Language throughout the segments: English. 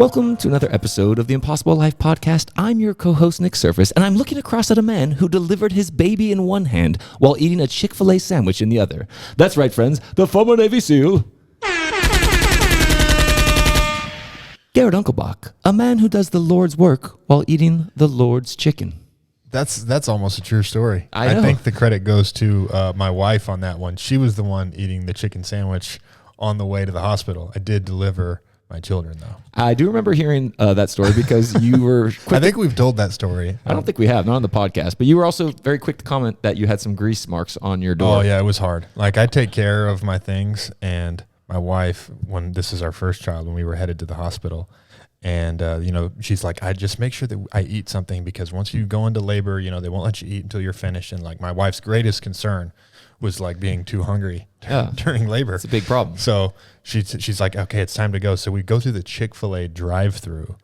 Welcome to another episode of the Impossible Life Podcast. I'm your co-host, Nick Surface, and I'm looking across at a man who delivered his baby in one hand while eating a Chick-fil-A sandwich in the other. That's right, friends, the former Navy SEAL, Garrett Unkelbach, a man who does the Lord's work while eating the Lord's chicken. That's almost a true story. I know. I think the credit goes to my wife on that one. She was the one eating the chicken sandwich on the way to the hospital. I did deliver my children, though. I do remember hearing that story because you were quick. I think we've told that story. I don't think we have, not on the podcast, but you were also very quick to comment that you had some grease marks on your door. Oh, yeah, it was hard. Like, I take care of my things, and my wife, when this is our first child, when we were headed to the hospital, and, she's like, I just make sure that I eat something because once you go into labor, they won't let you eat until you're finished. And, like, my wife's greatest concern was, like, being too hungry during labor. It's a big problem. So she's like, okay, it's time to go. So we go through the Chick-fil-A drive-through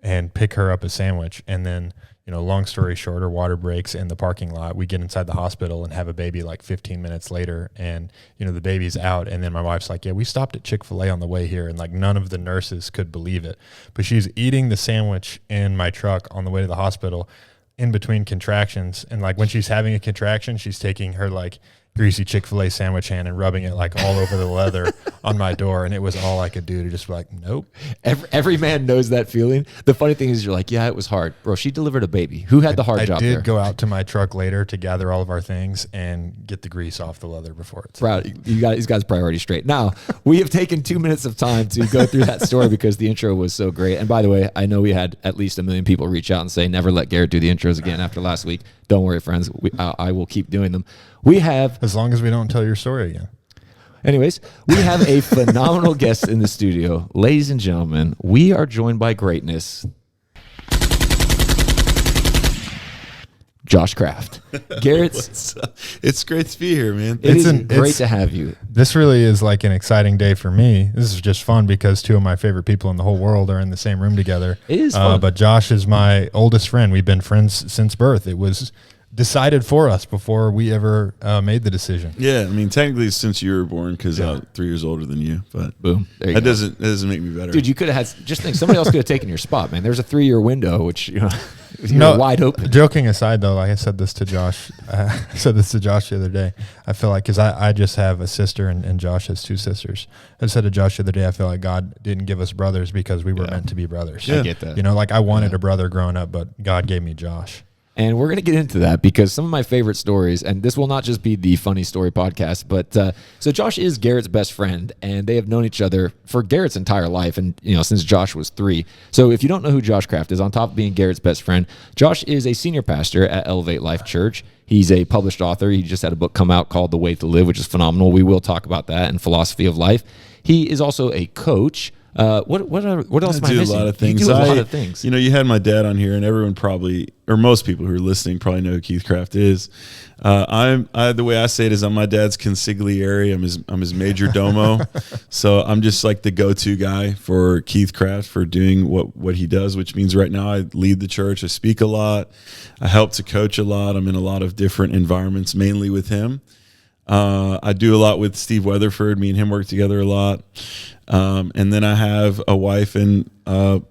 and pick her up a sandwich. And then, long story short, her water breaks in the parking lot. We get inside the hospital and have a baby like 15 minutes later. And, the baby's out. And then my wife's like, yeah, we stopped at Chick-fil-A on the way here. And like none of the nurses could believe it. But she's eating the sandwich in my truck on the way to the hospital in between contractions. And like when she's having a contraction, she's taking her like greasy Chick-fil-A sandwich hand and rubbing it like all over the leather on my door. And it was all I could do to just be like, nope. Every man knows that feeling. The funny thing is you're like, yeah, it was hard. Bro, she delivered a baby. Who had the hard job there? I did go out to my truck later to gather all of our things and get the grease off the leather before it's proud. You got these guys' priorities straight. Now, we have taken 2 minutes of time to go through that story because the intro was so great. And by the way, I know we had at least 1 million people reach out and say, never let Garrett do the intros again after last week. Don't worry, friends. I will keep doing them. We have... As long as we don't tell your story again. Anyways, we have a phenomenal guest in the studio. Ladies and gentlemen, we are joined by greatness. Josh Kraft. Garrett's... It's great to be here, man. It's great to have you. This really is like an exciting day for me. This is just fun because two of my favorite people in the whole world are in the same room together. It is fun. But Josh is my oldest friend. We've been friends since birth. It was decided for us before we ever made the decision. Yeah, I mean, technically since you were born because I'm 3 years older than you, but boom, there you that go. doesn't make me better. Dude, you could have had, just think, somebody else could have taken your spot, man. There's a 3-year window, which, you're wide open. Joking aside, though, like I said this to Josh, the other day. I feel like, because I just have a sister and Josh has 2 sisters. I said to Josh the other day, I feel like God didn't give us brothers because we were meant to be brothers. I get that. Like I wanted a brother growing up, but God gave me Josh. And we're going to get into that because some of my favorite stories, and this will not just be the funny story podcast, but so Josh is Garrett's best friend, and they have known each other for Garrett's entire life, and since Josh was 3. So if you don't know who Josh Kraft is, on top of being Garrett's best friend, Josh is a senior pastor at Elevate Life Church. He's a published author. He just had a book come out called The Way to Live, which is phenomenal. We will talk about that and philosophy of life. He is also a coach. What else am I missing? A lot of things. You do a lot of things. You had my dad on here, and everyone probably, or most people who are listening, probably know who Keith Kraft is. The way I say it is, I'm my dad's consigliere. I'm his major domo. So I'm just like the go-to guy for Keith Kraft for doing what he does, which means right now I lead the church. I speak a lot. I help to coach a lot. I'm in a lot of different environments, mainly with him. I do a lot with Steve Weatherford. Me and him work together a lot. And then I have a wife, and I'm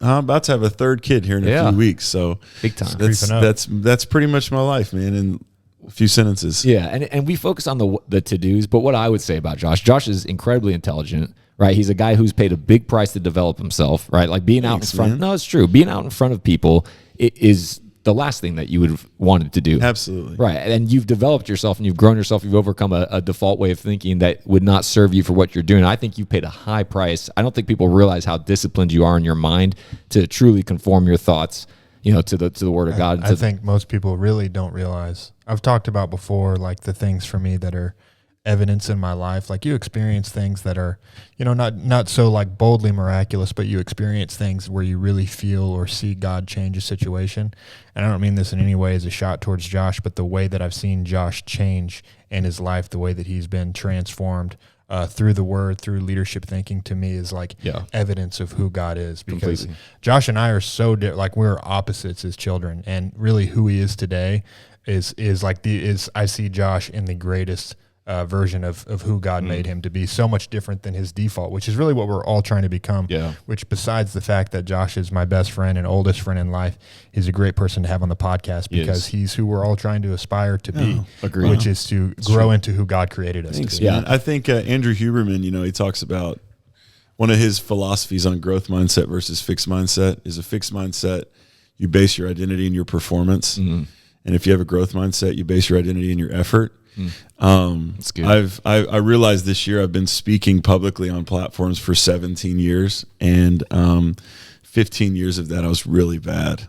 about to have a 3rd kid here in a few weeks. So big time. That's pretty much my life, man, in a few sentences. Yeah, and we focus on the to-dos, but what I would say about Josh is incredibly intelligent, right? He's a guy who's paid a big price to develop himself, right? Like being out in front. Man. No, it's true. Being out in front of people is the last thing that you would have wanted to do. Absolutely. Right. And you've developed yourself and you've grown yourself. You've overcome a default way of thinking that would not serve you for what you're doing. I think you paid a high price. I don't think people realize how disciplined you are in your mind to truly conform your thoughts, to the word of God. I think most people really don't realize. I've talked about before, like the things for me that are evidence in my life. Like you experience things that are, not so like boldly miraculous, but you experience things where you really feel or see God change a situation. And I don't mean this in any way as a shot towards Josh, but the way that I've seen Josh change in his life, the way that he's been transformed through the word, through leadership thinking, to me is like evidence of who God is. Because completely. Josh and I are so like we're opposites as children, and really who he is today is I see Josh in the greatest version of who God made him to be, so much different than his default, which is really what we're all trying to become. Yeah. Which, besides the fact that Josh is my best friend and oldest friend in life, he's a great person to have on the podcast because he's who we're all trying to aspire to be, which is to grow into who God created us to be. Yeah, I think Andrew Huberman, he talks about one of his philosophies on growth mindset versus fixed mindset is a fixed mindset. You base your identity in your performance. And if you have a growth mindset, you base your identity in your effort. That's good. I realized this year I've been speaking publicly on platforms for 17 years, and 15 years of that I was really bad.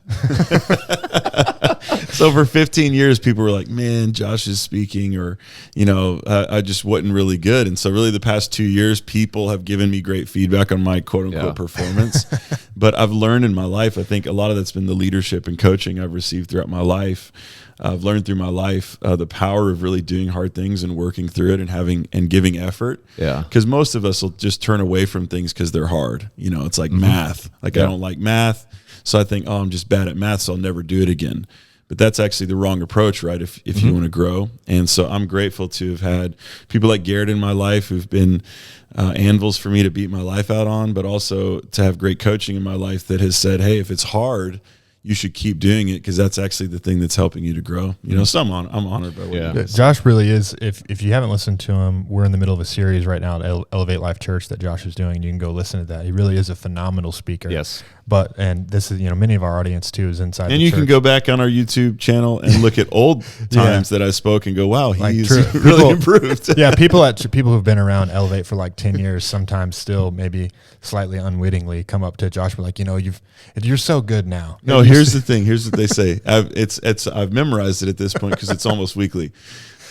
So for 15 years, people were like, man, Josh is speaking, or, I just wasn't really good. And so really the past 2 years, people have given me great feedback on my quote unquote performance. But I've learned in my life, I think a lot of that's been the leadership and coaching I've received throughout my life. I've learned through my life the power of really doing hard things and working through it and giving effort. Yeah. Because most of us will just turn away from things because they're hard. It's like math. Like I don't like math, so I think, I'm just bad at math, so I'll never do it again. But that's actually the wrong approach, right? If you want to grow. And so I'm grateful to have had people like Garrett in my life who've been anvils for me to beat my life out on, but also to have great coaching in my life that has said, hey, if it's hard, you should keep doing it because that's actually the thing that's helping you to grow. So I'm honored by what you guys. Josh really is. If you haven't listened to him, we're in the middle of a series right now at Elevate Life Church that Josh is doing. You can go listen to that. He really is a phenomenal speaker. Yes. And this is, many of our audience too is inside. And you can go back on our YouTube channel and look at old times that I spoke and go, wow, he's really improved. People who've been around Elevate for like 10 years sometimes still maybe slightly unwittingly come up to Josh, like, you're so good now. No, here's the thing. Here's what they say. I've memorized it at this point because it's almost weekly.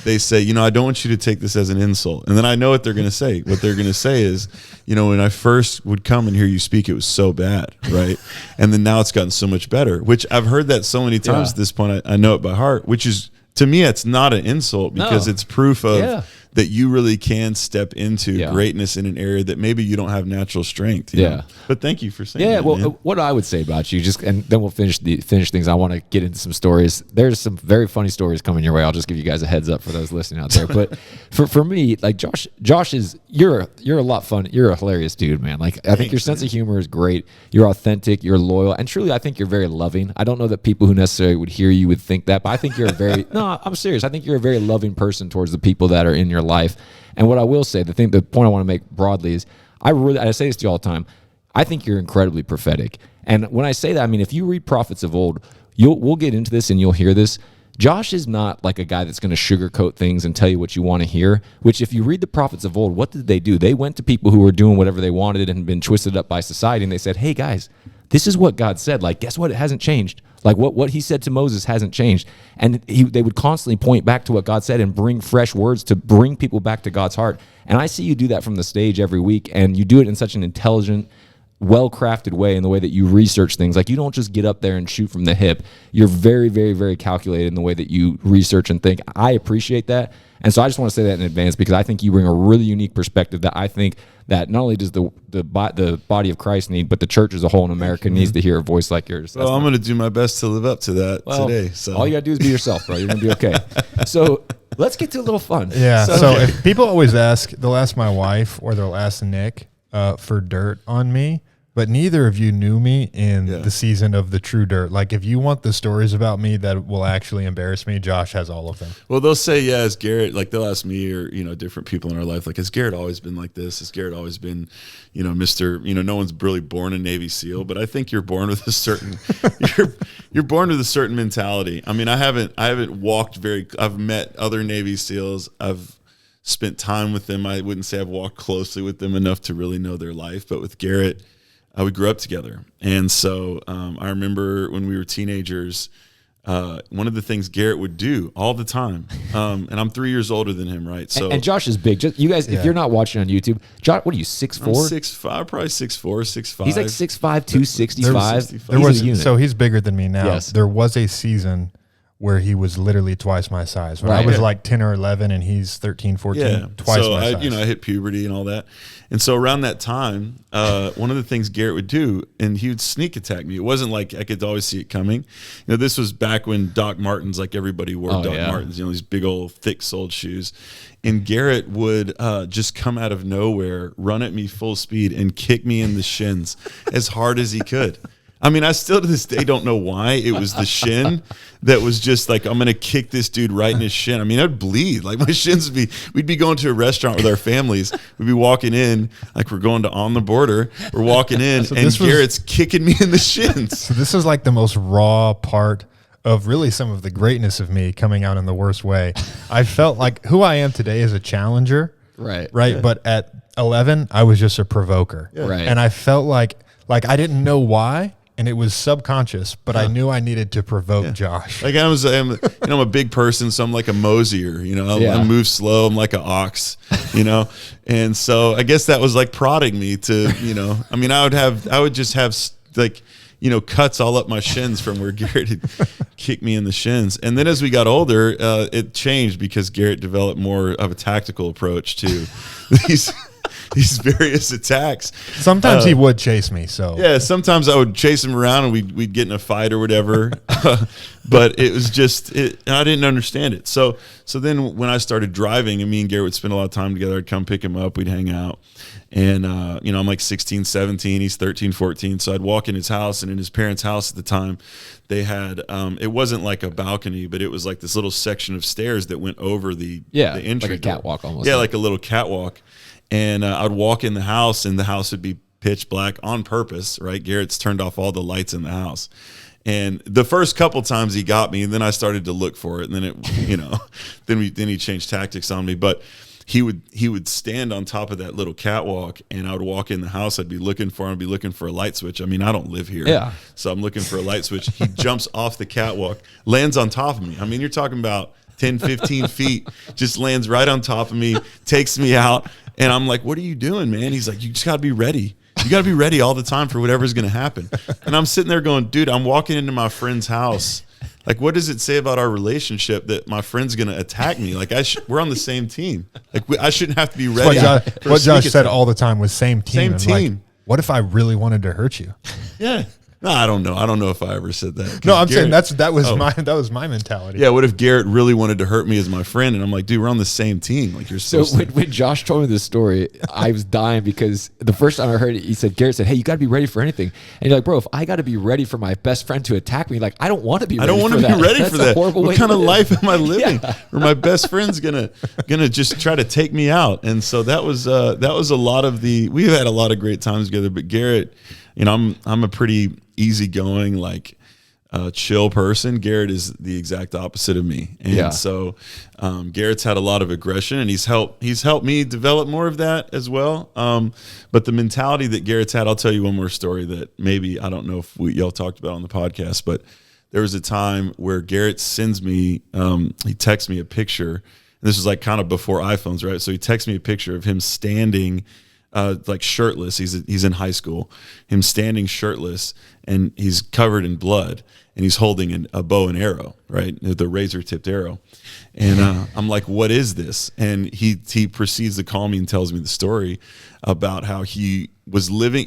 They say, I don't want you to take this as an insult. And then I know what they're going to say. What they're going to say is, when I first would come and hear you speak, it was so bad, right? And then now it's gotten so much better, which I've heard that so many times at this point. I know it by heart, which is, to me, it's not an insult because it's proof of that you really can step into greatness in an area that maybe you don't have natural strength. You know? But thank you for saying that. Well, man. what I would say about you, and then we'll finish things. I want to get into some stories. There's some very funny stories coming your way. I'll just give you guys a heads up for those listening out there. But for me, like Josh is you're a lot of fun. You're a hilarious dude, man. Like I think your sense of humor is great. You're authentic. You're loyal, and truly, I think you're very loving. I don't know that people who necessarily would hear you would think that, but I think you're a very no. I'm serious. I think you're a very loving person towards the people that are in your life. And what I will say, the point I want to make broadly is, I say this to you all the time. I think you're incredibly prophetic. And when I say that, I mean, if you read prophets of old, we'll get into this and you'll hear this. Josh is not like a guy that's going to sugarcoat things and tell you what you want to hear, which if you read the prophets of old, what did they do? They went to people who were doing whatever they wanted and been twisted up by society. And they said, hey guys, this is what God said. Like, guess what? It hasn't changed. Like what he said to Moses hasn't changed. And they would constantly point back to what God said and bring fresh words to bring people back to God's heart. And I see you do that from the stage every week. And you do it in such an intelligent, well-crafted way in the way that you research things. Like you don't just get up there and shoot from the hip. You're very, very, very calculated in the way that you research and think. I appreciate that. And so I just want to say that in advance because I think you bring a really unique perspective that I think that not only does the body of Christ need, but the church as a whole in America needs to hear a voice like yours. Well, I'm going to do my best to live up to that today. So all you got to do is be yourself, bro. You're going to be okay. So let's get to a little fun. Yeah. So if people always ask, they'll ask my wife or they'll ask Nick for dirt on me. But neither of you knew me in the season of the true dirt. Like, if you want the stories about me that will actually embarrass me, Josh has all of them. Well, they'll say, has Garrett, like they'll ask me or, different people in our life, like, has Garrett always been like this? Has Garrett always been, Mr., no one's really born a Navy SEAL, but I think you're born with a certain, you're born with a certain mentality. I mean, I haven't walked I've met other Navy SEALs. I've spent time with them. I wouldn't say I've walked closely with them enough to really know their life, but with Garrett, we grew up together. And so I remember when we were teenagers, one of the things Garrett would do all the time, and I'm 3 years older than him, right? So and Josh is big. Just, you guys, if you're not watching on YouTube, Josh, what are you, 6'4"? I'm 6'5", probably 6'4", 6'5". He's like 6'5", 265. So he's bigger than me now. Yes. There was a season where he was literally twice my size. When I was like 10 or 11 and he's 13, 14, twice my size. I hit puberty and all that. And so around that time, one of the things Garrett would do, and he would sneak attack me. It wasn't like I could always see it coming. This was back when Doc Martens, like everybody wore Doc Martens, these big old thick-soled shoes. And Garrett would just come out of nowhere, run at me full speed, and kick me in the shins as hard as he could. I mean, I still to this day don't know why it was the shin that was just like, I'm going to kick this dude right in his shin. I mean, I'd bleed. Like my shins would be, we'd be going to a restaurant with our families. We'd be walking in, like we're going to On the Border. We're walking in and Garrett's kicking me in the shins. So this is like the most raw part of really some of the greatness of me coming out in the worst way. I felt like who I am today is a challenger. Right. Yeah. But at 11, I was just a provoker. Yeah. Right. And I felt like I didn't know why. And it was subconscious, but I knew I needed to provoke Josh. Like I'm a big person, so I'm like a mosier, I move slow. I'm like an ox, and so I guess that was like prodding me to, I mean, I would just have like, cuts all up my shins from where Garrett had kicked me in the shins. And then as we got older, it changed because Garrett developed more of a tactical approach to these various attacks. Sometimes he would chase me. So yeah, sometimes I would chase him around and we'd get in a fight or whatever. But it was just, I didn't understand it. So then when I started driving, and me and Garrett would spend a lot of time together, I'd come pick him up, we'd hang out. And, I'm like 16, 17, he's 13, 14. So I'd walk in his house, and in his parents' house at the time, they had, it wasn't like a balcony, but it was like this little section of stairs that went over the entry. Like a catwalk almost. Yeah, like a little catwalk. And I'd walk in the house, and the house would be pitch black on purpose, right? Garrett's turned off all the lights in the house. And the first couple times he got me, and then I started to look for it, and then then he changed tactics on me. But he would stand on top of that little catwalk, and I would walk in the house. I'd be looking for him, I'd be looking for a light switch. I mean, I don't live here, so I'm looking for a light switch. He jumps off the catwalk, lands on top of me. I mean, you're talking about 10, 15 feet, just lands right on top of me, takes me out. And I'm like, what are you doing, man? He's like, you just got to be ready. You got to be ready all the time for whatever's going to happen. And I'm sitting there going, dude, I'm walking into my friend's house. Like, what does it say about our relationship that my friend's going to attack me? Like, we're on the same team. Like, I shouldn't have to be ready. What Josh said all the time was same team. Same team. Like, what if I really wanted to hurt you? Yeah. No, I don't know. I don't know if I ever said that. No, I'm saying that was my mentality. Yeah, what if Garrett really wanted to hurt me as my friend? And I'm like, dude, we're on the same team. Like, you're so when Josh told me this story, I was dying because the first time I heard it, Garrett said, hey, you got to be ready for anything. And you're like, bro, if I got to be ready for my best friend to attack me, like, I don't want to be ready for that. I don't want to be ready for that. What kind of life am I living? Yeah. Where my best friend's gonna just try to take me out. And so that was a lot of we've had a lot of great times together. But Garrett, I'm a pretty easygoing, like chill person. Garrett is the exact opposite of me, and so Garrett's had a lot of aggression, and he's helped me develop more of that as well. But the mentality that Garrett's had, I'll tell you one more story that maybe I don't know if y'all talked about on the podcast, but there was a time where Garrett sends me, he texts me a picture. And this was like kind of before iPhones, right? So he texts me a picture of him standing. Like shirtless. He's in high school. Him standing shirtless, and he's covered in blood, and he's holding a bow and arrow, right? The razor tipped arrow. And I'm like, what is this? And he proceeds to call me and tells me the story about how he was living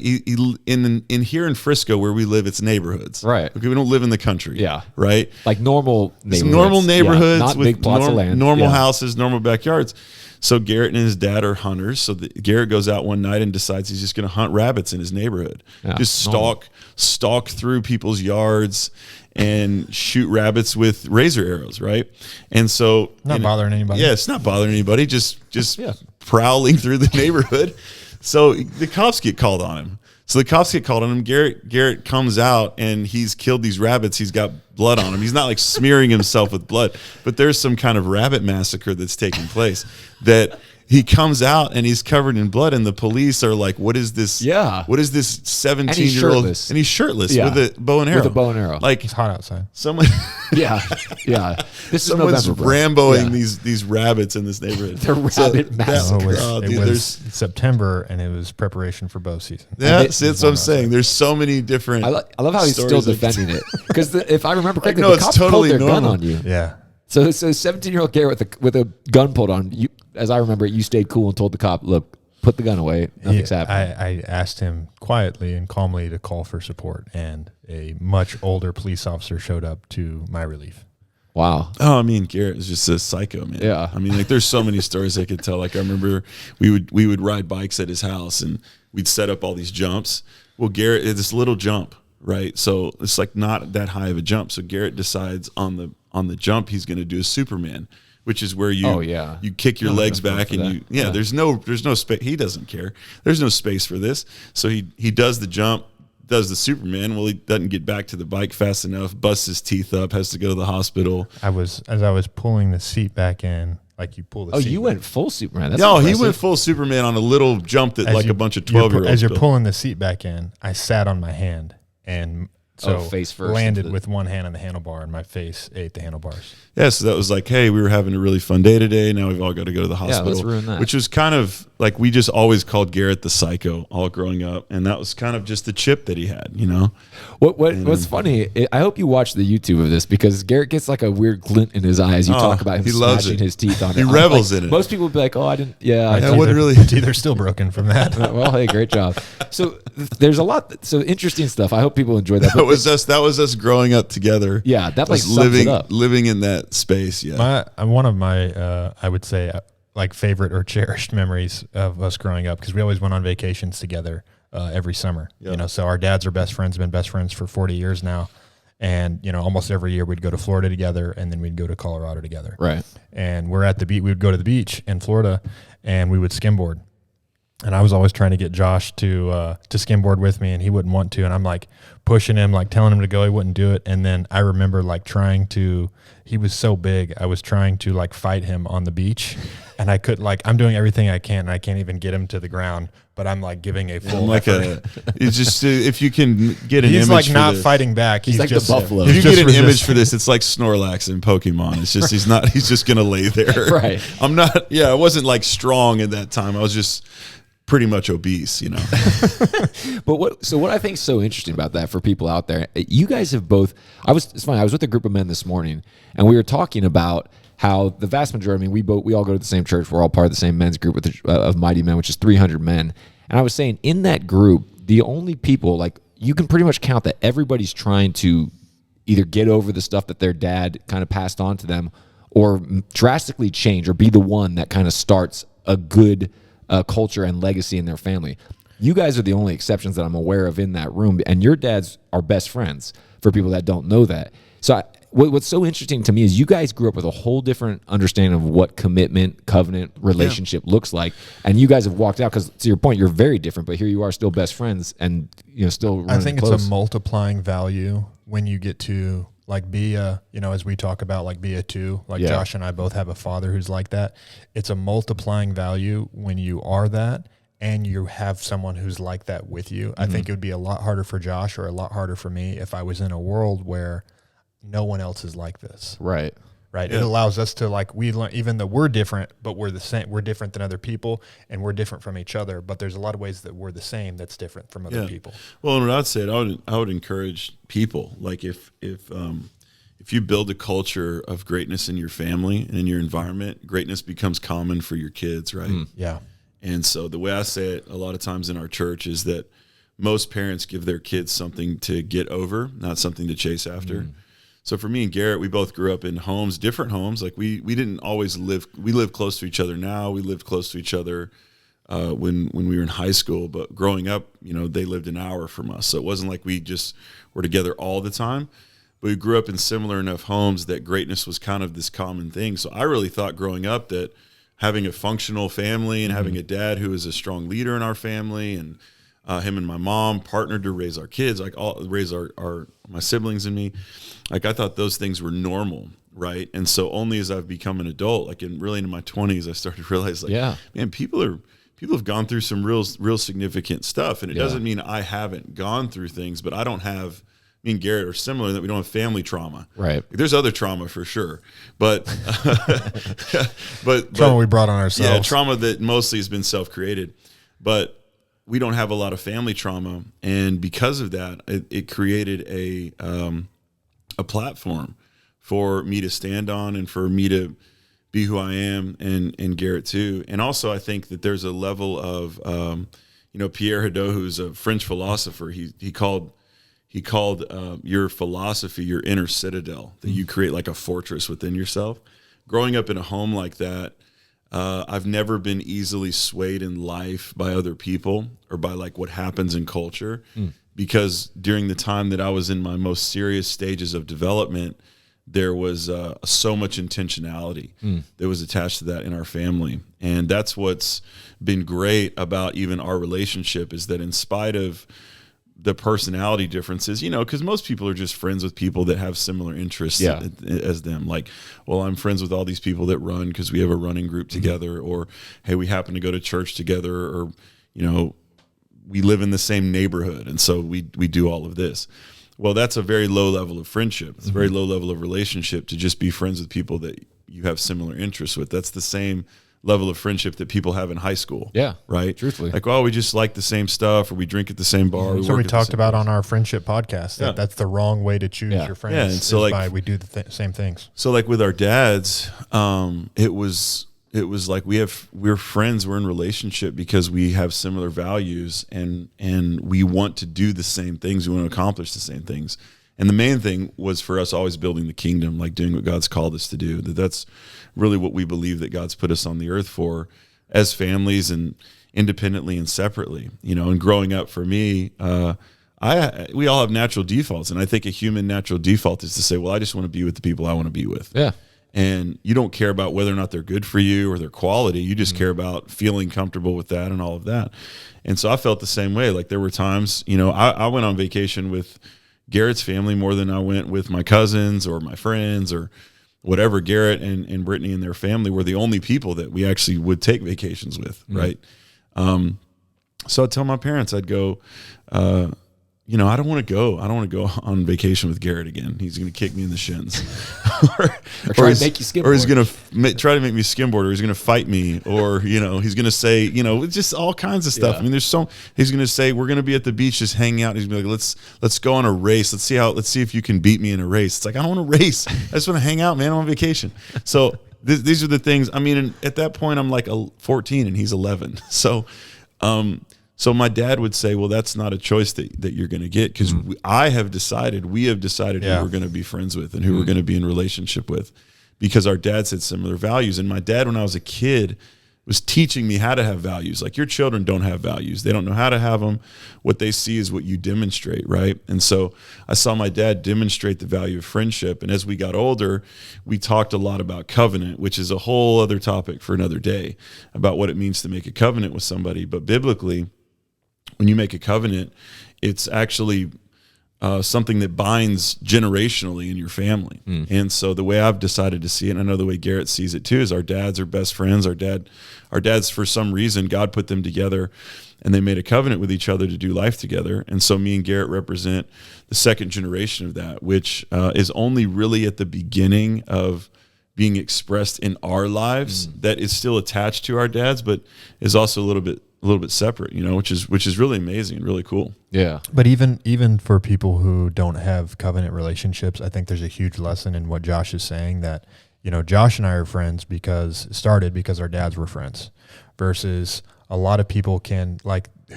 in here in Frisco where we live. It's neighborhoods, right? Okay, we don't live in the country, right? Like normal neighborhoods, normal neighborhoods, not with big plots of land, normal houses, normal backyards. So Garrett and his dad are hunters. So Garrett goes out one night and decides he's just going to hunt rabbits in his neighborhood. Yeah, just stalk through people's yards and shoot rabbits with razor arrows, right? And so not bothering anybody. Yeah, it's not bothering anybody. Just prowling through the neighborhood. So the cops get called on him. So the cops get called on him. Garrett comes out, and he's killed these rabbits. He's got blood on him. He's not like smearing himself with blood, but there's some kind of rabbit massacre that's taking place that he comes out and he's covered in blood, and the police are like, "What is this? Yeah. What is this 17-year-old?" And he's shirtless Yeah. with a bow and arrow. With a bow and arrow. Like It's hot outside. someone, Yeah. This is someone's November, bro. Ramboing Yeah. these rabbits in this neighborhood. The rabbit massacre. It was September, and it was preparation for bow season. Yeah, And see, that's what I'm saying. There's so many different. I love how he's still stories like defending it. Because if I remember correctly, no, the it's cops totally pulled their gun normal. on you. Yeah. So 17-year-old Garrett with a gun pulled on you. As I remember it, you stayed cool and told the cop, "Look, put the gun away. Nothing's happening." I asked him quietly and calmly to call for support, and a much older police officer showed up to my relief. Wow. Oh, I mean, Garrett is just a psycho, man. Yeah. I mean, like, there's so many stories I could tell. Like, I remember we would ride bikes at his house, and we'd set up all these jumps. Well, Garrett, this little jump, right? So it's like not that high of a jump. So Garrett decides on the jump he's going to do a Superman, which is where you you kick your legs back and there's no space. He doesn't care. There's no space for this. So he does the jump, does the Superman. Well, he doesn't get back to the bike fast enough, busts his teeth up, has to go to the hospital. As I was pulling the seat back in, like you pull the seat. You went full Superman. That's No, he impressive. went full Superman on a little jump that a bunch of 12-year-olds As you're built. pulling the seat back in, I sat on my hand and face first landed with one hand on the handlebar, and my face ate the handlebars. Yeah, so that was like, hey, we were having a really fun day today. Now we've all got to go to the hospital. let's ruin that. Which was kind of like, we just always called Garrett the psycho all growing up, and that was kind of just the chip that he had, you know. What's funny? I hope you watch the YouTube of this, because Garrett gets like a weird glint in his eye as you talk about him he loves smashing it. his teeth on it. He revels in it. Most people would be like, "Oh, I didn't." Yeah, I Yeah, didn't. what really? It's either still broken from that. Well, hey, great job. So there's a lot. So interesting stuff. I hope people enjoy that. That was us growing up together. Yeah, that like Us sums it up. living in that space. Yeah. One of my, I would say, like favorite or cherished memories of us growing up, because we always went on vacations together every summer. Yeah. You know, so our dads are best friends, been best friends for 40 years now, and you know, almost every year we'd go to Florida together, and then we'd go to Colorado together. Right. And we're at the beach. We would go to the beach in Florida, and we would skimboard. And I was always trying to get Josh to skimboard with me, and he wouldn't want to. And I'm like pushing him, like telling him to go. He wouldn't do it. And then I remember like trying to. He was so big. I was trying to like fight him on the beach, and I could I'm doing everything I can, and I can't even get him to the ground. But I'm like giving a full effort. It's just if you can get an He's image. like not for fighting back. He's like just the buffalo. If you just get an image resisting. for this, it's like Snorlax in Pokemon. It's just he's just gonna lay there. Right. I'm not. Yeah, I wasn't like strong at that time. I was just pretty much obese, you know. But what I think is so interesting about that for people out there, you guys have both. It's funny. I was with a group of men this morning, and we were talking about how the vast majority. I mean, we all go to the same church. We're all part of the same men's group of Mighty Men, which is 300 men. And I was saying, in that group, the only people, like, you can pretty much count that everybody's trying to either get over the stuff that their dad kind of passed on to them, or drastically change, or be the one that kind of starts a good culture and legacy in their family. You guys are the only exceptions that I'm aware of in that room, and your dads are best friends, for people that don't know that. So what's so interesting to me is you guys grew up with a whole different understanding of what commitment, covenant, relationship looks like, and you guys have walked out, because to your point, you're very different, but here you are still best friends, and still running I think close. it's a multiplying value when you get to like be a, as we talk about, like be a two, like Josh and I both have a father who's like that. It's a multiplying value when you are that, and you have someone who's like that with you. I think it would be a lot harder for Josh, or a lot harder for me, if I was in a world where no one else is like this. Right. Right. Yeah. It allows us to, like, we learn, even though we're different, but we're the same. We're different than other people, and we're different from each other. But there's a lot of ways that we're the same that's different from other people. Well, and what I'd say, I would encourage people, like, if you build a culture of greatness in your family and in your environment, greatness becomes common for your kids, right? Yeah. And so the way I say it a lot of times in our church is that most parents give their kids something to get over, not something to chase after. So for me and Garrett, we both grew up in homes, different homes. Like we didn't always live. We live close to each other now. We lived close to each other when we were in high school. But growing up, they lived an hour from us. So it wasn't like we just were together all the time. But we grew up in similar enough homes that greatness was kind of this common thing. So I really thought growing up that having a functional family and having a dad who is a strong leader in our family, and him and my mom partnered to raise our kids, like raise my siblings and me. Like I thought those things were normal. right? And so only as I've become an adult, like really into my 20s, I started to realize, like, man, people have gone through some real significant stuff, and it doesn't mean I haven't gone through things, but I don't have. Me and Garrett are similar in that we don't have family trauma. Right. There's other trauma for sure, but trauma we brought on ourselves. Yeah, trauma that mostly has been self-created, but we don't have a lot of family trauma, and because of that, it created a platform for me to stand on and for me to be who I am, and Garrett too. And also, I think that there's a level of Pierre Hadot, who's a French philosopher. He called your philosophy your inner citadel, that you create like a fortress within yourself. Growing up in a home like that, I've never been easily swayed in life by other people or by like what happens in culture, because during the time that I was in my most serious stages of development, there was so much intentionality that was attached to that in our family. And that's what's been great about even our relationship, is that in spite of the personality differences, because most people are just friends with people that have similar interests as them. Like, well, I'm friends with all these people that run because we have a running group together, or, hey, we happen to go to church together, or, we live in the same neighborhood, and so we do all of this. Well, that's a very low level of friendship. It's a very low level of relationship to just be friends with people that you have similar interests with. That's the same level of friendship that people have in high school. Yeah. Right? Truthfully. Like, we just like the same stuff, or we drink at the same bar. So we talked about on our friendship podcast that's the wrong way to choose your friends. Yeah, and so by we do the same things. So like with our dads, it was like we're friends, we're in relationship because we have similar values, and we want to do the same things, we want to accomplish the same things. And the main thing was for us always building the kingdom, like doing what God's called us to do. That's really what we believe that God's put us on the earth for, as families and independently and separately. And growing up for me, we all have natural defaults, and I think a human natural default is to say, well, I just want to be with the people I want to be with. Yeah. And you don't care about whether or not they're good for you or their quality. You just care about feeling comfortable with that and all of that. And so I felt the same way. Like there were times, I went on vacation with Garrett's family more than I went with my cousins or my friends or whatever. Garrett and Brittany and their family were the only people that we actually would take vacations with, right? So I'd tell my parents, I'd go, I don't want to go. I don't want to go on vacation with Garrett again. He's going to kick me in the shins, or try to make you skimboard, or he's going to try to make me skimboard, or he's going to fight me, or he's going to say, just all kinds of stuff. I mean, he's going to say, we're going to be at the beach just hanging out. And he's going to be like, let's go on a race. Let's see if you can beat me in a race. It's like, I don't want to race. I just want to hang out, man. I'm on vacation. So these are the things. I mean, at that point, I'm like 14 and he's 11. So my dad would say, well, that's not a choice that you're going to get, because we have decided who we're going to be friends with and who we're going to be in relationship with, because our dads had similar values. And my dad, when I was a kid, was teaching me how to have values. Like, your children don't have values. They don't know how to have them. What they see is what you demonstrate, right? And so I saw my dad demonstrate the value of friendship. And as we got older, we talked a lot about covenant, which is a whole other topic for another day, about what it means to make a covenant with somebody. But biblically, when you make a covenant, it's actually something that binds generationally in your family. And so the way I've decided to see it, and I know the way Garrett sees it too, is our dads are best friends. Our dads, for some reason, God put them together and they made a covenant with each other to do life together. And so me and Garrett represent the second generation of that, which is only really at the beginning of being expressed in our lives, that is still attached to our dads, but is also a little bit separate, which is really amazing and really cool. Yeah. But even for people who don't have covenant relationships, I think there's a huge lesson in what Josh is saying, that, Josh and I are friends because our dads were friends, versus a lot of people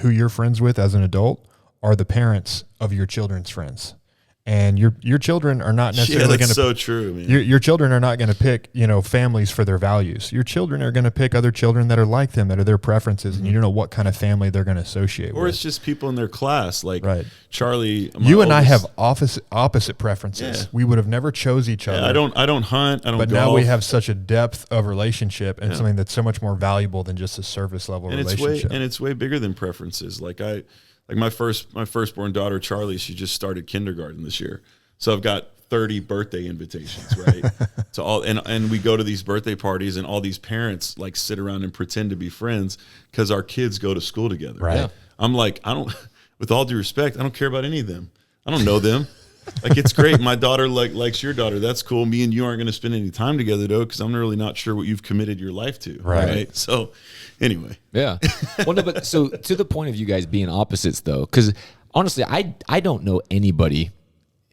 who you're friends with as an adult are the parents of your children's friends. And your children are not necessarily going to. So true. Man. Your children are not going to pick families for their values. Your children are going to pick other children that are like them, that are their preferences, and you don't know what kind of family they're going to associate with. Or it's just people in their class, like Charlie. You and I have opposite preferences. Yeah. We would have never chose each other. I don't hunt. I don't. But golf. Now we have such a depth of relationship and something that's so much more valuable than just a surface level relationship. It's way bigger than preferences. Like my firstborn daughter, Charlie, she just started kindergarten this year. So I've got 30 birthday invitations, right? To all, and we go to these birthday parties, and all these parents like sit around and pretend to be friends because our kids go to school together. Right. Yeah. I'm like, I don't, with all due respect, I don't care about any of them. I don't know them. Like, it's great. My daughter likes your daughter. That's cool. Me and you aren't going to spend any time together though, because I'm really not sure what you've committed your life to. Right. So anyway. Yeah. Well, no, but so to the point of you guys being opposites though, because honestly, I don't know anybody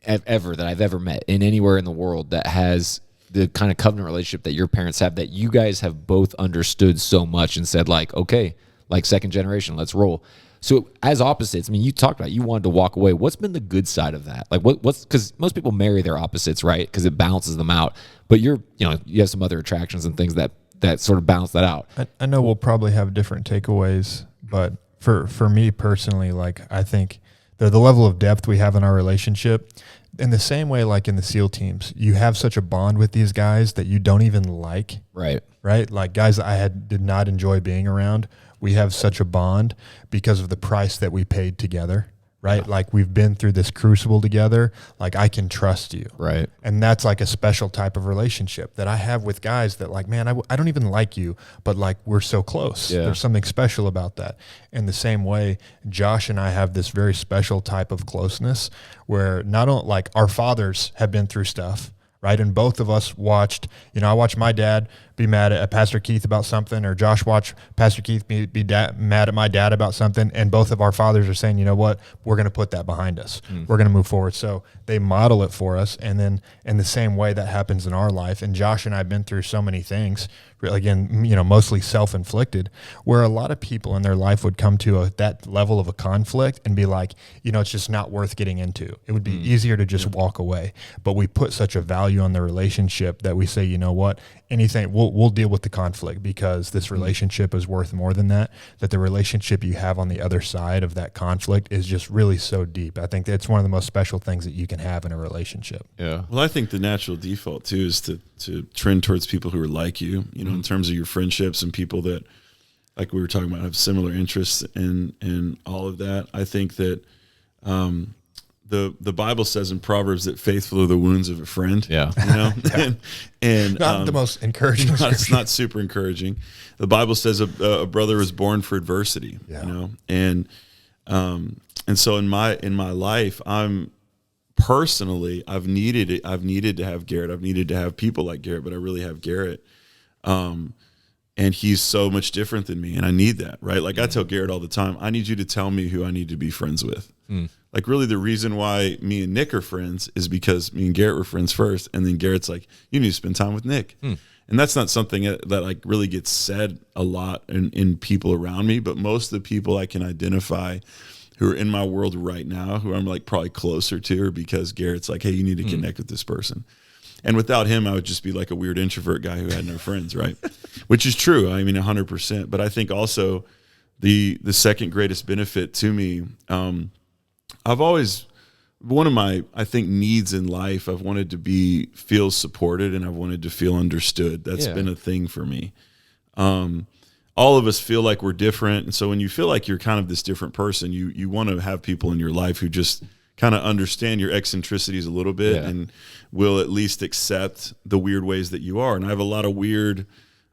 ever that I've ever met in anywhere in the world that has the kind of covenant relationship that your parents have, that you guys have both understood so much and said like, okay, like second generation, let's roll. So as opposites, I mean, you talked about, you wanted to walk away. What's been the good side of that? Like what's, because most people marry their opposites, right? Because it balances them out. But you have some other attractions and things that sort of balance that out. I know we'll probably have different takeaways, but for me personally, like, I think the level of depth we have in our relationship, in the same way, like in the SEAL teams, you have such a bond with these guys that you don't even like. Right. Like guys that I did not enjoy being around. We have such a bond because of the price that we paid together. Right. Yeah. Like, we've been through this crucible together. Like, I can trust you. Right. And that's like a special type of relationship that I have with guys that, like, man, I don't even like you, but like, we're so close. Yeah. There's something special about that. In the same way, Josh and I have this very special type of closeness where not only, like, our fathers have been through stuff, right? And both of us watched, I watched my dad be mad at Pastor Keith about something, or Josh watched Pastor Keith be mad at my dad about something, and both of our fathers are saying, you know what, we're going to put that behind us. We're going to move forward. So they model it for us, and then in the same way that happens in our life. And Josh and I have been through so many things, again, mostly self-inflicted, where a lot of people in their life would come to that level of a conflict and be like, it's just not worth getting into. It would be easier to just walk away. But we put such a value on the relationship that we say, you know what, anything, we'll deal with the conflict, because this relationship is worth more than that the relationship you have on the other side of that conflict is just really so deep. I think that's one of the most special things that you can have in a relationship. Yeah. Well, I think the natural default too is to trend towards people who are like you, in terms of your friendships, and people that, like we were talking about, have similar interests and all of that. I think that the Bible says in Proverbs that faithful are the wounds of a friend. Yeah. and not the most encouraging. It's not super encouraging. The Bible says a brother was born for adversity. Yeah. And so in my life, I've needed to have Garrett. I've needed to have people like Garrett, but I really have Garrett. And he's so much different than me, and I need that, right? Like, I tell Garrett all the time, I need you to tell me who I need to be friends with. Like, really, the reason why me and Nick are friends is because me and Garrett were friends first, and then Garrett's like, you need to spend time with Nick. And that's not something that like really gets said a lot in people around me, but most of the people I can identify who are in my world right now, who I'm like probably closer to, are because Garrett's like, hey, you need to connect with this person. And without him, I would just be like a weird introvert guy who had no friends, right? Which is true. I mean, 100%. But I think also the second greatest benefit to me, I've always, one of my, I think, needs in life, I've wanted to feel supported, and I've wanted to feel understood. That's been a thing for me. All of us feel like we're different. And so when you feel like you're kind of this different person, you want to have people in your life who just kind of understand your eccentricities a little bit and will at least accept the weird ways that you are. And I have a lot of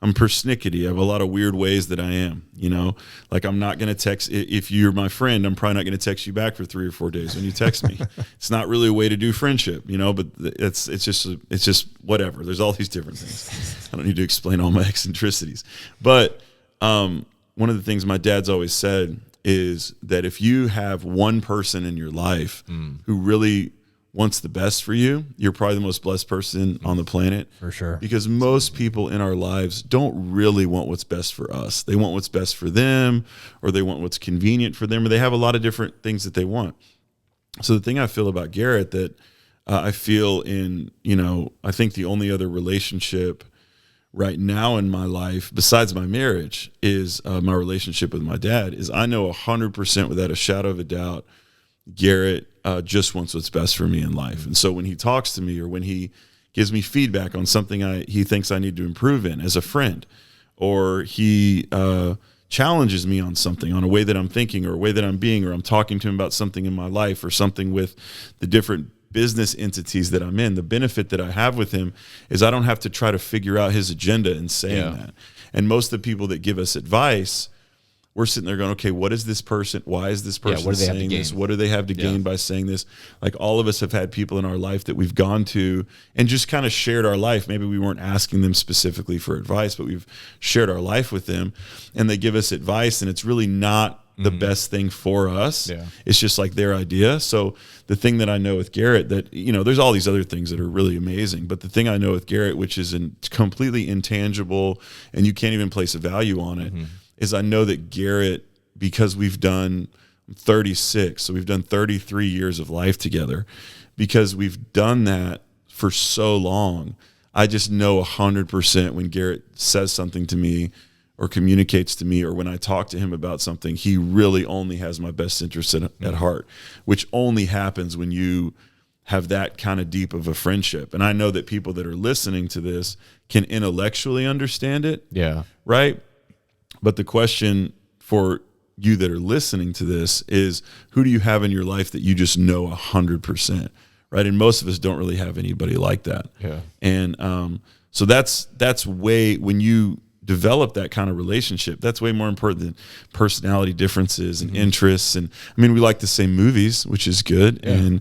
I'm persnickety. I have a lot of weird ways that I am, like I'm not going to text. If you're my friend, I'm probably not going to text you back for 3 or 4 days when you text me. It's not really a way to do friendship, but it's just whatever. There's all these different things. I don't need to explain all my eccentricities, but one of the things my dad's always said is that if you have one person in your life who really wants the best for you, you're probably the most blessed person on the planet. For sure. Because most people in our lives don't really want what's best for us. They want what's best for them, or they want what's convenient for them, or they have a lot of different things that they want. So the thing I feel about Garrett that I feel in, I think the only other relationship right now in my life, besides my marriage, is my relationship with my dad. Is I know 100% without a shadow of a doubt, Garrett just wants what's best for me in life. And so when he talks to me, or when he gives me feedback on something he thinks I need to improve in as a friend, or he challenges me on something, on a way that I'm thinking, or a way that I'm being, or I'm talking to him about something in my life, or something with the different business entities that I'm in. The benefit that I have with him is I don't have to try to figure out his agenda in saying that. And most of the people that give us advice, we're sitting there going, okay, what is this person? Why is this person saying this? What do they have to gain by saying this? Like, all of us have had people in our life that we've gone to and just kind of shared our life. Maybe we weren't asking them specifically for advice, but we've shared our life with them, and they give us advice, and it's really not the best thing for us. It's just like their idea. So the thing that I know with Garrett, that, you know, there's all these other things that are really amazing, but the thing I know with Garrett, which is completely intangible and you can't even place a value on it, is I know that Garrett, because we've done 36, so we've done 33 years of life together, because we've done that for so long, I just know 100% when Garrett says something to me or communicates to me, or when I talk to him about something, he really only has my best interest at heart, which only happens when you have that kind of deep of a friendship. And I know that people that are listening to this can intellectually understand it. Right? But the question for you that are listening to this is, who do you have in your life that you just know 100%, right? And most of us don't really have anybody like that. And so that's way, when you develop that kind of relationship, that's way more important than personality differences and interests. And I mean, we like the same movies, which is good. And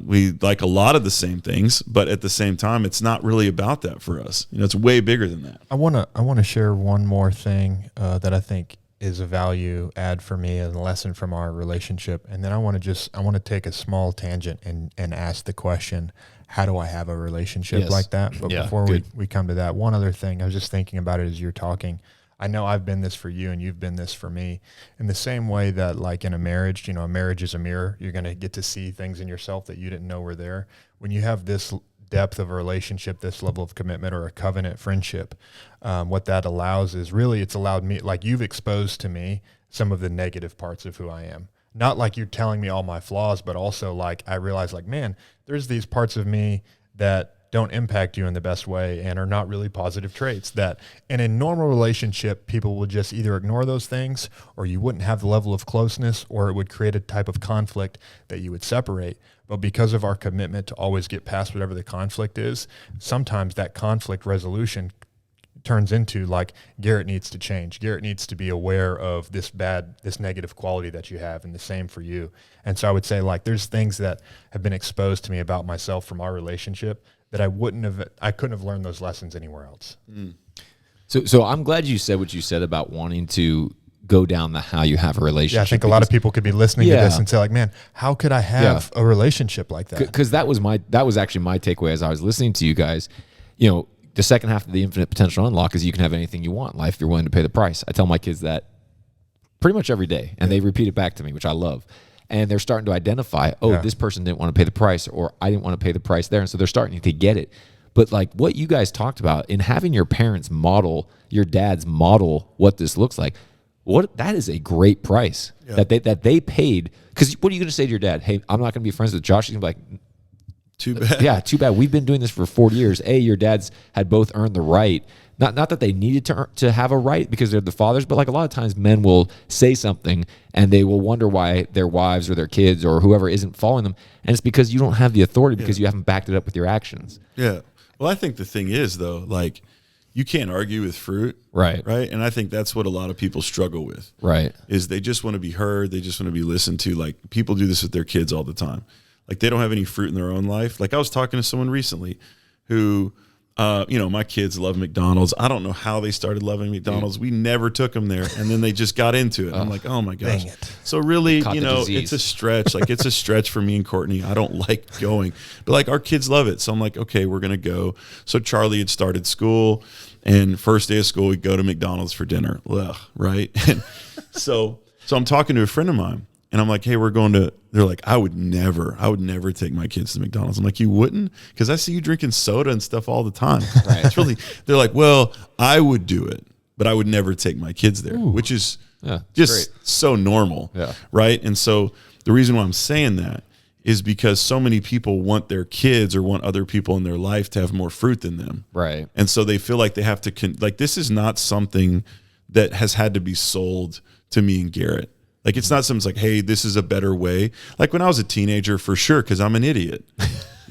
we like a lot of the same things, but at the same time, it's not really about that for us. You know, it's way bigger than that. I want to share one more thing that I think is a value add for me and a lesson from our relationship. And then I want to take a small tangent and ask the question, how do I have a relationship like that? But before we come to that, one other thing, I was just thinking about it as you're talking. I know I've been this for you and you've been this for me, in the same way that, like, in a marriage, you know, a marriage is a mirror. You're going to get to see things in yourself that you didn't know were there. When you have this depth of a relationship, this level of commitment, or a covenant friendship, what that allows is, really, it's allowed me, like, you've exposed to me some of the negative parts of who I am. Not like you're telling me all my flaws, but also, like, I realize, like, man, there's these parts of me that don't impact you in the best way and are not really positive traits, that in a normal relationship, people would just either ignore those things, or you wouldn't have the level of closeness, or it would create a type of conflict that you would separate. But because of our commitment to always get past whatever the conflict is, sometimes that conflict resolution turns into, like, Garrett needs to change. Garrett needs to be aware of this negative quality that you have, and the same for you. And so I would say, like, there's things that have been exposed to me about myself from our relationship that I couldn't have learned those lessons anywhere else. So I'm glad you said what you said about wanting to go down the how you have a relationship. Yeah, I think a lot of people could be listening to this and say, like, man, how could I have a relationship like that? Because that was actually my takeaway as I was listening to you guys. You know, the second half of the infinite potential unlock is you can have anything you want in life if you're willing to pay the price. I tell my kids that pretty much every day, and they repeat it back to me, which I love. And they're starting to identify, this person didn't want to pay the price, or I didn't want to pay the price there. And so they're starting to get it. But, like, what you guys talked about in having your parents model, your dads model what this looks like, that is a great price that they paid. Because what are you going to say to your dad? Hey, I'm not going to be friends with Josh. He's going to be like, too bad. Yeah, too bad. We've been doing this for 40 years. Your dads had both earned the right. Not that they needed to have a right because they're the fathers, but, like, a lot of times men will say something and they will wonder why their wives or their kids or whoever isn't following them. And it's because you don't have the authority because you haven't backed it up with your actions. Yeah. Well, I think the thing is, though, like, you can't argue with fruit. Right. Right. And I think that's what a lot of people struggle with. Right. Is they just want to be heard. They just want to be listened to. Like, people do this with their kids all the time. Like, they don't have any fruit in their own life. Like, I was talking to someone recently who, my kids love McDonald's. I don't know how they started loving McDonald's. We never took them there. And then they just got into it. I'm like, oh my gosh. Dang it. So really, it's a stretch. Like, it's a stretch for me and Courtney. I don't like going, but, like, our kids love it. So I'm like, okay, we're going to go. So Charlie had started school, and first day of school, we go to McDonald's for dinner. Ugh, right. And so I'm talking to a friend of mine, and I'm like, hey, they're like, I would never take my kids to McDonald's. I'm like, you wouldn't? Because I see you drinking soda and stuff all the time. Right. It's really, they're like, well, I would do it, but I would never take my kids there, which is just great. So normal. Yeah. Right. And so the reason why I'm saying that is because so many people want their kids or want other people in their life to have more fruit than them. Right. And so they feel like they have to, like, this is not something that has had to be sold to me and Garrett. Like, it's not something like, hey, this is a better way. Like when I was a teenager, for sure, because I'm an idiot.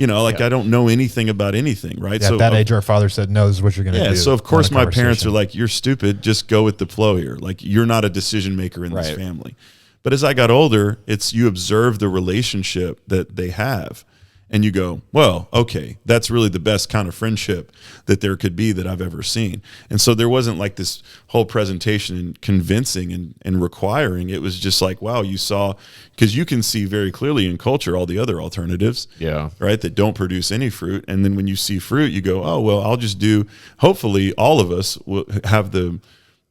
I don't know anything about anything, right? Yeah, so at that age, our father said, no, this is what you're going to do. Yeah, so of course my parents are like, you're stupid, just go with the flow here. Like, you're not a decision maker in this family. But as I got older, you observe the relationship that they have. And you go, well, okay, that's really the best kind of friendship that there could be that I've ever seen. And so there wasn't like this whole presentation and convincing and requiring. It was just like, wow, you saw, because you can see very clearly in culture all the other alternatives, right, that don't produce any fruit. And then when you see fruit, you go, oh, well, I'll just do, hopefully all of us will have the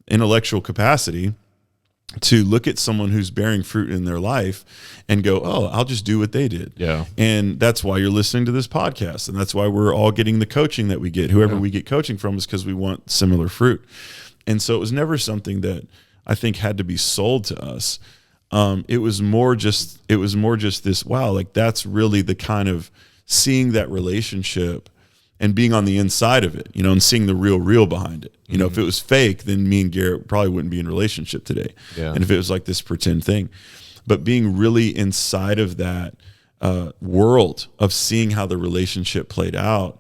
intellectual capacity to look at someone who's bearing fruit in their life and go, oh, I'll just do what they did. Yeah. And that's why you're listening to this podcast. And that's why we're all getting the coaching that we get. Whoever we get coaching from is because we want similar fruit. And so it was never something that I think had to be sold to us. It was more just this, wow, like that's really the kind of seeing that relationship and being on the inside of it, and seeing the real behind it. If it was fake, then me and Garrett probably wouldn't be in a relationship today. Yeah. And if it was like this pretend thing, but being really inside of that world of seeing how the relationship played out,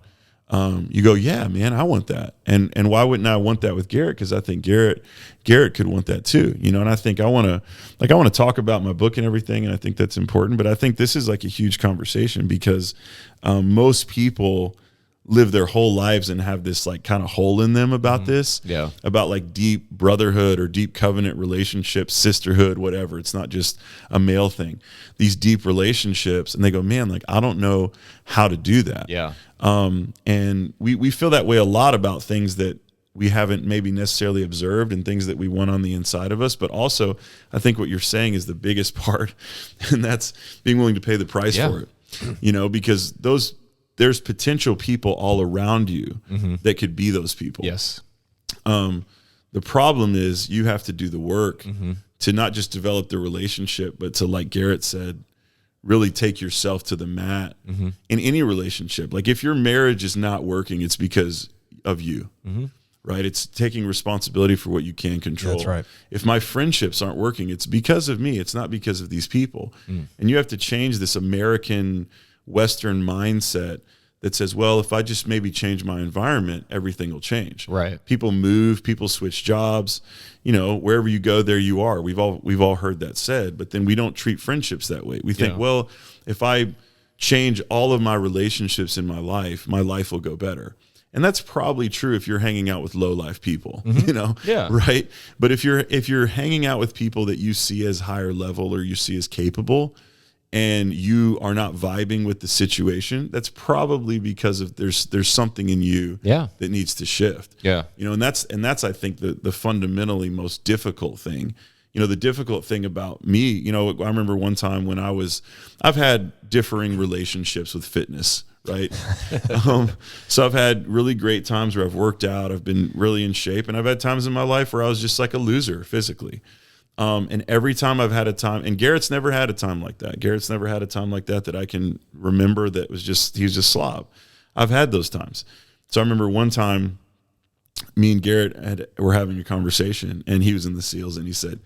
you go, yeah, man, I want that. And why wouldn't I want that with Garrett? Because I think Garrett could want that too, and I think I want to talk about my book and everything. And I think that's important, but I think this is like a huge conversation because most people live their whole lives and have this like kind of hole in them about this, about like deep brotherhood or deep covenant relationships, sisterhood, whatever. It's not just a male thing, these deep relationships. And they go, man, like, I don't know how to do that. Yeah. And we feel that way a lot about things that we haven't maybe necessarily observed and things that we want on the inside of us. But also I think what you're saying is the biggest part, and that's being willing to pay the price for it, because there's potential people all around you that could be those people. Yes. The problem is you have to do the work to not just develop the relationship, but to, like Garrett said, really take yourself to the mat in any relationship. Like if your marriage is not working, it's because of you, right? It's taking responsibility for what you can control. That's right. If my friendships aren't working, it's because of me. It's not because of these people. And you have to change this American Western mindset that says, well, if I just maybe change my environment, everything will change. Right. People move, people switch jobs, wherever you go, there you are. We've all heard that said, but then we don't treat friendships that way. We think, well, if I change all of my relationships in my life will go better. And that's probably true if you're hanging out with low life people, right? But if you're hanging out with people that you see as higher level or you see as capable, and you are not vibing with the situation, that's probably because of there's something in you that needs to shift. Yeah. And that's I think the fundamentally most difficult thing. The difficult thing about me, I remember one time when I've had differing relationships with fitness, right? So I've had really great times where I've worked out, I've been really in shape, and I've had times in my life where I was just like a loser physically. And every time I've had a time, and Garrett's never had a time like that. Garrett's never had a time like that I can remember that he was just slob. I've had those times. So I remember one time me and Garrett were having a conversation and he was in the SEALs and he said,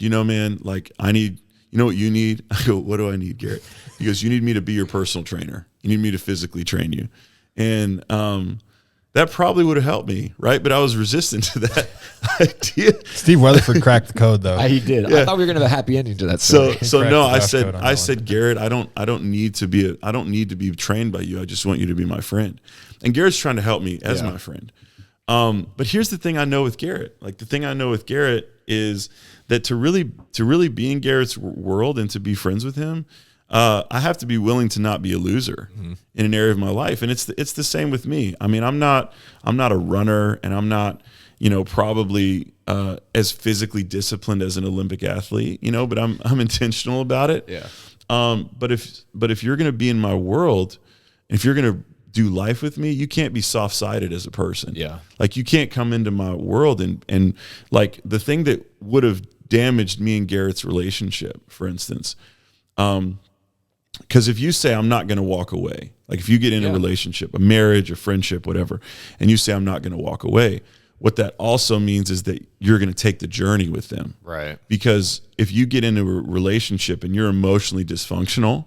man, like you know what you need? I go, what do I need, Garrett? He goes, you need me to be your personal trainer. You need me to physically train you. And, that probably would have helped me, right? But I was resistant to that idea. Steve Weatherford cracked the code, though. He did. I thought we were gonna have a happy ending to that story. So no, I said, Garrett, I don't need to be trained by you. I just want you to be my friend. And Garrett's trying to help me as my friend. But here's the thing I know with Garrett. Like the thing I know with Garrett is that to really be in Garrett's world and to be friends with him, I have to be willing to not be a loser in an area of my life. And it's the same with me. I mean, I'm not a runner and I'm not, probably as physically disciplined as an Olympic athlete, but I'm intentional about it. Yeah. But if you're going to be in my world, if you're going to do life with me, you can't be soft-sided as a person. Yeah. Like you can't come into my world and like the thing that would have damaged me and Garrett's relationship, for instance, because if you say I'm not going to walk away, like if you get in a relationship, a marriage, a friendship, whatever, and you say I'm not going to walk away, what that also means is that you're going to take the journey with them. Right. Because if you get into a relationship and you're emotionally dysfunctional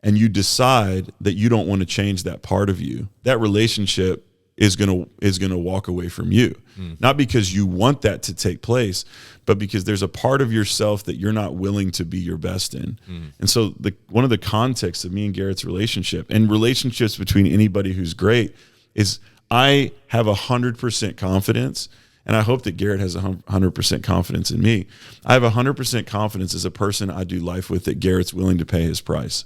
and you decide that you don't want to change that part of you, that relationship is going to walk away from you. Not because you want that to take place, but because there's a part of yourself that you're not willing to be your best in. And so one of the contexts of me and Garrett's relationship, and relationships between anybody who's great, is I have 100% confidence, and I hope that Garrett has 100% confidence in me. I have 100% confidence as a person I do life with that Garrett's willing to pay his price.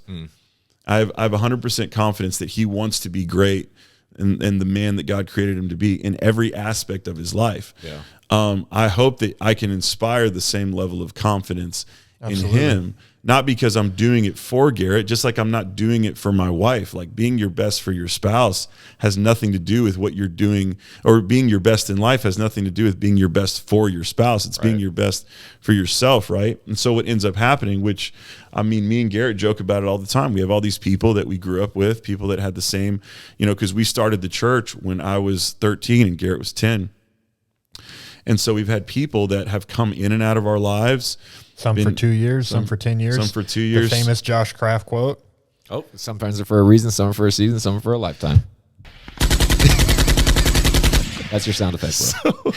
I have 100% confidence that he wants to be great and the man that God created him to be in every aspect of his life. I hope that I can inspire the same level of confidence in him, not because I'm doing it for Garrett, just like I'm not doing it for my wife. Like, being your best for your spouse has nothing to do with what you're doing, or being your best in life has nothing to do with being your best for your spouse. It's being your best for yourself, right? And so what ends up happening, which, I mean, me and Garrett joke about it all the time. We have all these people that we grew up with, people that had the same, because we started the church when I was 13 and Garrett was 10. And so we've had people that have come in and out of our lives. Some for 2 years, some for 10 years. Some for 2 years. The famous Josh Kraft quote. Oh, sometimes they're for a reason, some for a season, some for a lifetime. That's your sound effect, bro.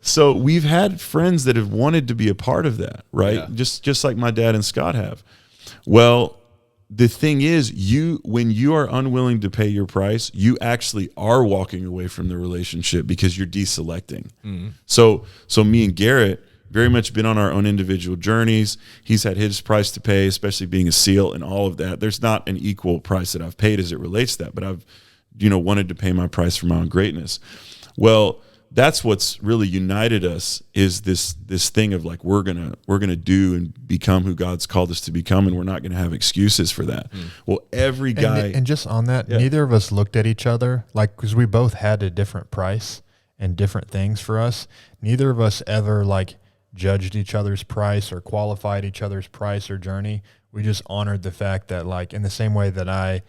So we've had friends that have wanted to be a part of that, right? Yeah. Just like my dad and Scott have. Well, the thing is, when you are unwilling to pay your price, you actually are walking away from the relationship because you're deselecting. So me and Garrett very much been on our own individual journeys. He's had his price to pay, especially being a SEAL and all of that. There's not an equal price that I've paid as it relates to that, but I've, wanted to pay my price for my own greatness. Well, that's what's really united us, is this thing of like, we're gonna do and become who God's called us to become, and we're not gonna have excuses for that. Well, every guy, and just on that, neither of us looked at each other, like, because we both had a different price and different things for us. Neither of us ever like judged each other's price or qualified each other's price or journey. We just honored the fact that, like, in the same way that I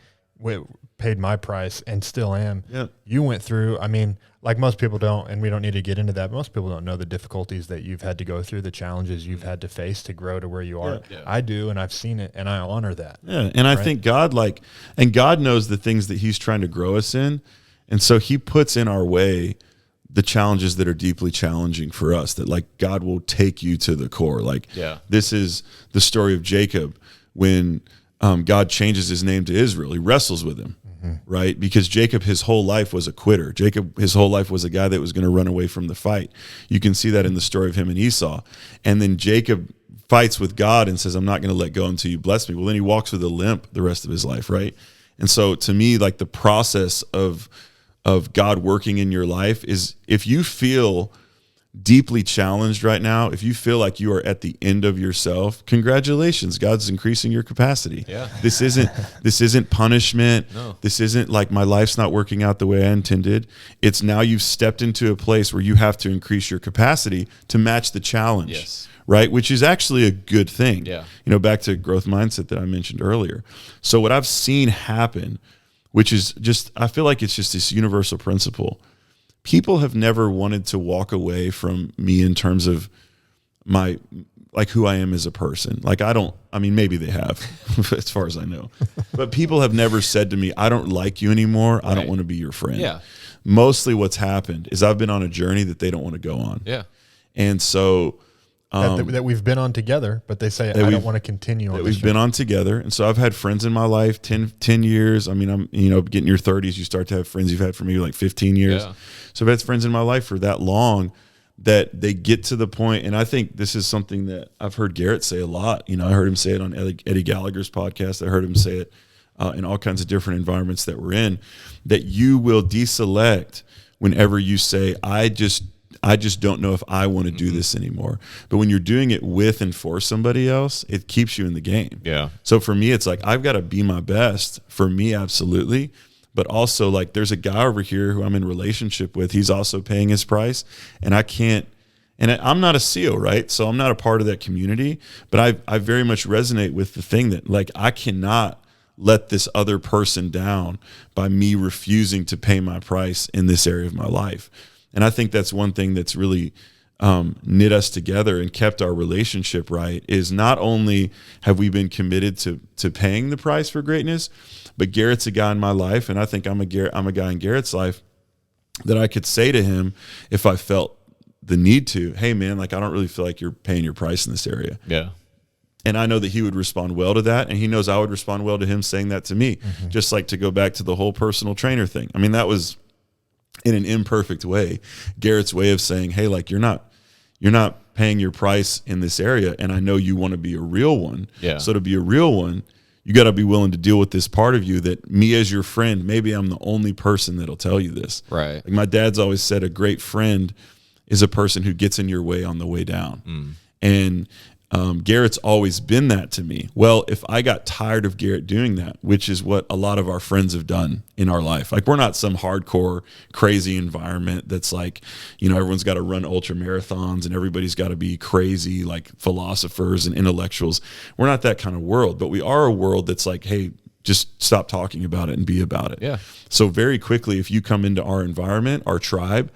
paid my price and still am, you went through, I mean, like most people don't, and we don't need to get into that, but most people don't know the difficulties that you've had to go through, the challenges you've had to face to grow to where you are. I do, and I've seen it, and I honor that. And I think God God knows the things that he's trying to grow us in. And so he puts in our way the challenges that are deeply challenging for us, that like God will take you to the core. Like, this is the story of Jacob when God changes his name to Israel. He wrestles with him, right? Because Jacob, his whole life was a quitter. Jacob, his whole life was a guy that was going to run away from the fight. You can see that in the story of him and Esau. And then Jacob fights with God and says, I'm not going to let go until you bless me. Well, then he walks with a limp the rest of his life, right? And so to me, like, the process of God working in your life is, if you feel deeply challenged right now, if you feel like you are at the end of yourself, congratulations, God's increasing your capacity. This isn't punishment. No. This isn't like, my life's not working out the way I intended. It's now you've stepped into a place where you have to increase your capacity to match the challenge. Right? Which is actually a good thing. Back to growth mindset that I mentioned earlier. So what I've seen happen, which is just, I feel like it's just this universal principle. People have never wanted to walk away from me in terms of like who I am as a person. Like, maybe they have, as far as I know, but people have never said to me, I don't like you anymore. I don't want to be your friend. Mostly what's happened is I've been on a journey that they don't want to go on. And so, that we've been on together, but they say, I don't want to continue on that this we've been on together. And so I've had friends in my life 10 years. I mean, I'm getting your 30s, you start to have friends you've had for maybe like 15 years. So I've had friends in my life for that long that they get to the point, and I think this is something that I've heard Garrett say a lot. I heard him say it on Eddie Gallagher's podcast. I heard him say it in all kinds of different environments that we're in, that you will deselect whenever you say, I just don't know if I want to do this anymore. But when you're doing it with and for somebody else, it keeps you in the game. So for me, it's like, I've got to be my best for me, absolutely. But also, like, there's a guy over here who I'm in relationship with. He's also paying his price, and I can't. And I'm not a SEAL, right? So I'm not a part of that community. But I very much resonate with the thing that, like, I cannot let this other person down by me refusing to pay my price in this area of my life. And I think that's one thing that's really knit us together and kept our relationship right, is not only have we been committed to paying the price for greatness, but Garrett's a guy in my life, and I think I'm a guy in Garrett's life that I could say to him if I felt the need to, hey man, like I don't really feel like you're paying your price in this area. Yeah. And I know that he would respond well to that, and he knows I would respond well to him saying that to me. Just like, to go back to the whole personal trainer thing. I mean, that was in an imperfect way Garrett's way of saying, hey, like you're not paying your price in this area, and I know you want to be a real one. Yeah. So to be a real one, you got to be willing to deal with this part of you that me as your friend, maybe I'm the only person that'll tell you this. Right. Like my dad's always said, a great friend is a person who gets in your way on the way down. And Garrett's always been that to me. Well, if I got tired of Garrett doing that, which is what a lot of our friends have done in our life, like we're not some hardcore crazy environment that's like, everyone's got to run ultra marathons and everybody's got to be crazy like philosophers and intellectuals. We're not that kind of world, but we are a world that's like, hey, just stop talking about it and be about it. Yeah. So very quickly, if you come into our environment, our tribe,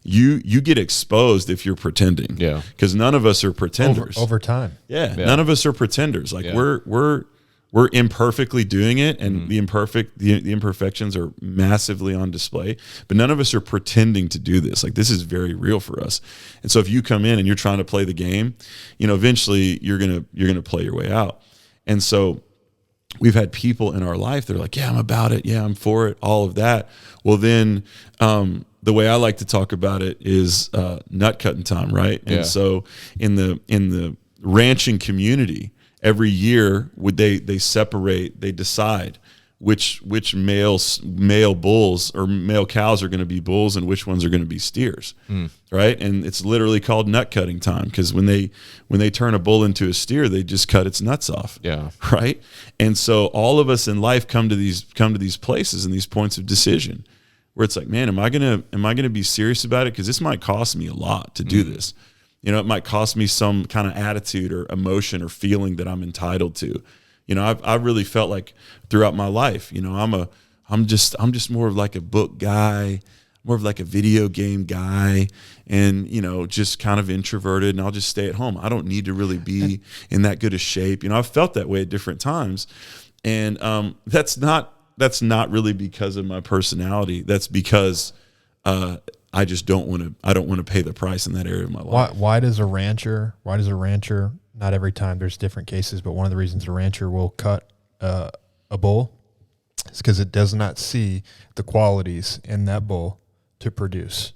you get exposed if you're pretending. Yeah. Because none of us are pretenders. Over time. Yeah. None of us are pretenders. Like we're imperfectly doing it, and the imperfections are massively on display, but none of us are pretending to do this. Like this is very real for us. And so if you come in and you're trying to play the game, eventually you're going to play your way out. And so we've had people in our life that are like, yeah, I'm about it. Yeah, I'm for it. All of that. Well, then, the way I like to talk about it is nut cutting time, right? Yeah. And so in the ranching community, every year they separate, they decide which male bulls or male cows are going to be bulls and which ones are going to be steers, right? And it's literally called nut cutting time, because when they turn a bull into a steer, they just cut its nuts off, right? And so all of us in life come to these places and these points of decision where it's like, man, am I gonna be serious about it? Because this might cost me a lot to do this. It might cost me some kind of attitude or emotion or feeling that I'm entitled to. I've really felt like throughout my life, I'm just more of like a book guy, more of like a video game guy, and just kind of introverted, and I'll just stay at home. I don't need to really be in that good a shape. I've felt that way at different times, and that's not really because of my personality. That's because I just don't want to pay the price in that area of my life. Why does a rancher, not every time, there's different cases, but one of the reasons a rancher will cut a bull is because it does not see the qualities in that bull to produce.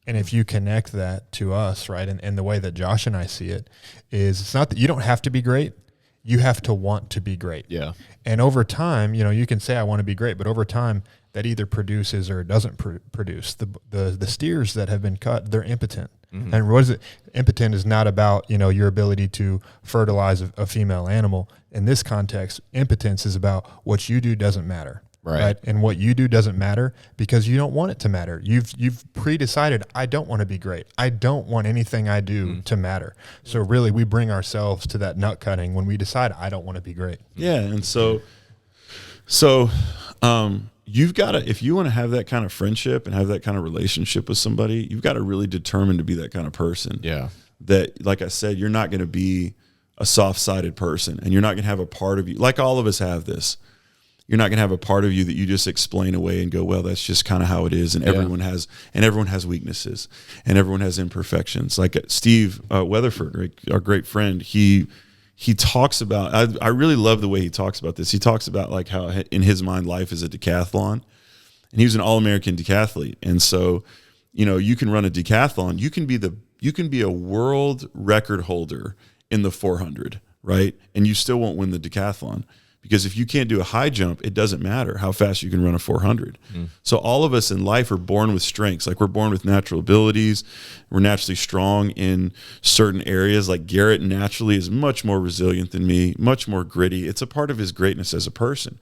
And if you connect that to us, right, and the way that Josh and I see it is, it's not that you don't have to be great. You have to want to be great. Yeah. And over time, you can say I want to be great, but over time that either produces or doesn't produce. The steers that have been cut, they're impotent. And what is it? Impotent is not about, your ability to fertilize a female animal. In this context, impotence is about what you do doesn't matter. Right. And what you do doesn't matter because you don't want it to matter. You've pre-decided, I don't want to be great. I don't want anything I do to matter. So really we bring ourselves to that nut cutting when we decide I don't want to be great. Yeah. And so you've got to, if you want to have that kind of friendship and have that kind of relationship with somebody, you've got to really determine to be that kind of person. Yeah. That, like I said, you're not going to be a soft-sided person, and you're not going to have a part of you, like all of us have this. You're not going to have a part of you that you just explain away and go, well, that's just kind of how it is. And everyone has weaknesses, and everyone has imperfections. Like Steve Weatherford, our great friend, he talks about, I really love the way he talks about this. He talks about like how in his mind, life is a decathlon, and he was an All-American decathlete. And so, you can run a decathlon. You can be a world record holder in the 400, right? And you still won't win the decathlon. Because if you can't do a high jump, it doesn't matter how fast you can run a 400. So all of us in life are born with strengths. Like we're born with natural abilities. We're naturally strong in certain areas. Like Garrett naturally is much more resilient than me, much more gritty. It's a part of his greatness as a person.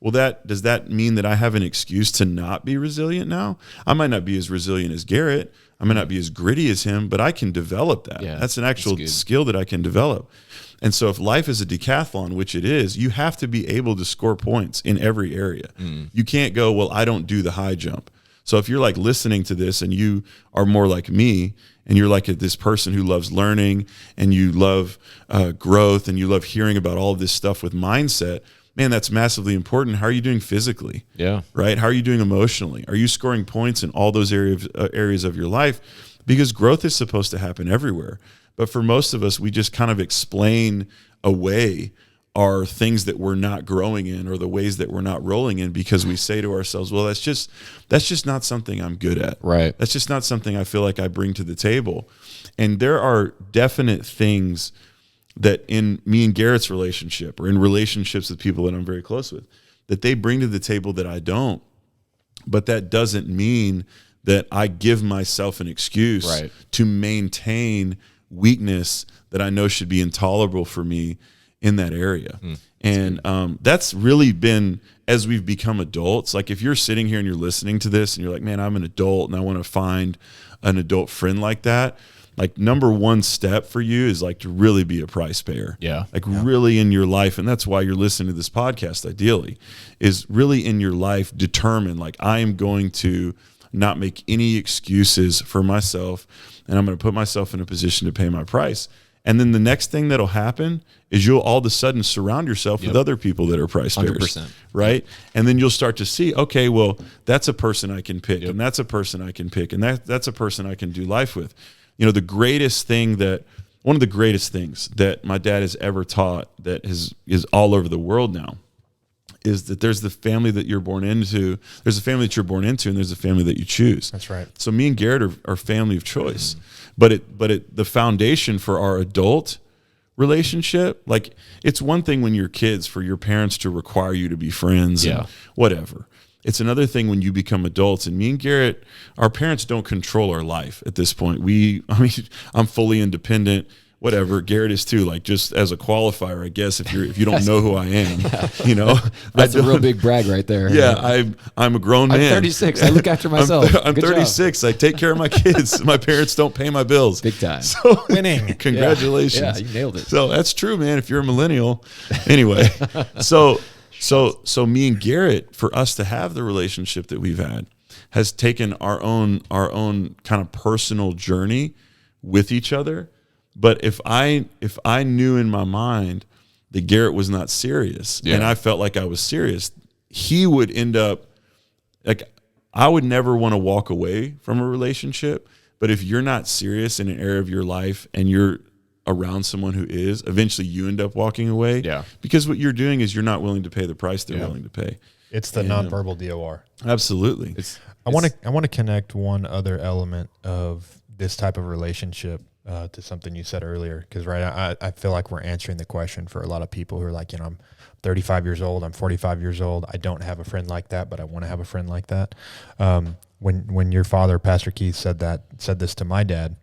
Well, does that mean that I have an excuse to not be resilient now? I might not be as resilient as Garrett. I might not be as gritty as him, but I can develop that. Yeah, that's an actual skill that I can develop. And so if life is a decathlon, which it is, you have to be able to score points in every area. You can't go, well, I don't do the high jump. So if you're like listening to this and you are more like me, and you're like this person who loves learning and you love growth and you love hearing about all of this stuff with mindset, man, that's massively important. How are you doing physically? Yeah. Right? How are you doing emotionally? Are you scoring points in all those areas of your life? Because growth is supposed to happen everywhere. But for most of us, we just kind of explain away our things that we're not growing in or the ways that we're not rolling in because we say to ourselves, well, that's just not something I'm good at. Right. That's just not something I feel like I bring to the table. And there are definite things that in me and Garrett's relationship or in relationships with people that I'm very close with, that they bring to the table that I don't. But that doesn't mean that I give myself an excuse to maintain weakness that I know should be intolerable for me in that area. And that's really been, as we've become adults, like if you're sitting here and you're listening to this and you're like, man, I'm an adult and I want to find an adult friend like that, like number one step for you is like to really be a price payer. Really in your life. And that's why you're listening to this podcast ideally, is really in your life determine like I am going to not make any excuses for myself and I'm going to put myself in a position to pay my price. And then the next thing that'll happen is you'll all of a sudden surround yourself with other people that are price payers, 100%. right? And then you'll start to see, okay, well, that's a person I can pick, and that's a person I can pick, and that's a person I can do life with. You know, one of the greatest things that my dad has ever taught that is all over the world now is that there's the family that you're born into, there's a family that you're born into, and there's a family that you choose. That's right. So me and Garrett are family of choice. But the foundation for our adult relationship, like it's one thing when you're kids for your parents to require you to be friends and whatever. It's another thing when you become adults. And me and Garrett, our parents don't control our life at this point. I'm fully independent. Whatever, Garrett is too. Like just as a qualifier, I guess if you don't know who I am, you know, that's a real big brag right there. Yeah, I'm a grown man. I'm 36. I look after myself. I'm 36. I take care of my kids. My parents don't pay my bills. Big time. So winning. Congratulations. Yeah, you nailed it. So that's true, man. If you're a millennial, anyway. So me and Garrett, for us to have the relationship that we've had, has taken our own kind of personal journey with each other. But if I knew in my mind that Garrett was not serious and I felt like I was serious, he would end up like I would never want to walk away from a relationship. But if you're not serious in an area of your life and you're around someone who is, eventually you end up walking away. Yeah. Because what you're doing is you're not willing to pay the price they're willing to pay. It's the nonverbal DOR. Absolutely. I want to connect one other element of this type of relationship to something you said earlier, because I feel like we're answering the question for a lot of people who are like, I'm 35 years old, I'm 45 years old, I don't have a friend like that, but I want to have a friend like that. When your father, Pastor Keith, said this to my dad,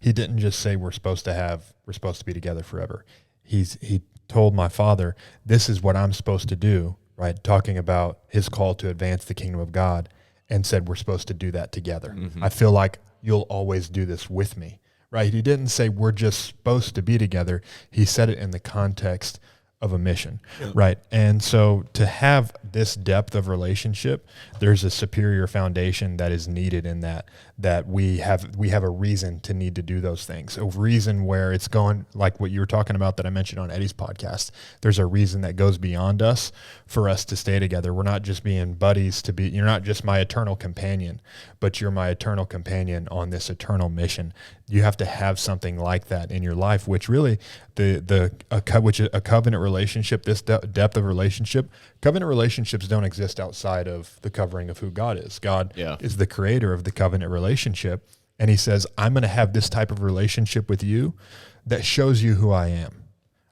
he didn't just say we're supposed to be together forever. He told my father, this is what I'm supposed to do, right? Talking about his call to advance the kingdom of God, and said we're supposed to do that together. Mm-hmm. I feel like you'll always do this with me, right? He didn't say we're just supposed to be together. He said it in the context of a mission, right? And so to have this depth of relationship, there's a superior foundation that is needed in that we have a reason to need to do those things, a reason where it's going, like what you were talking about that I mentioned on Eddie's podcast. There's a reason that goes beyond us for us to stay together. We're not just being buddies you're not just my eternal companion, but you're my eternal companion on this eternal mission. You have to have something like that in your life, which really a covenant relationship, this depth of relationship. Covenant relationships don't exist outside of the covering of who God is. God is the creator of the covenant relationship, and he says, I'm going to have this type of relationship with you that shows you who I am,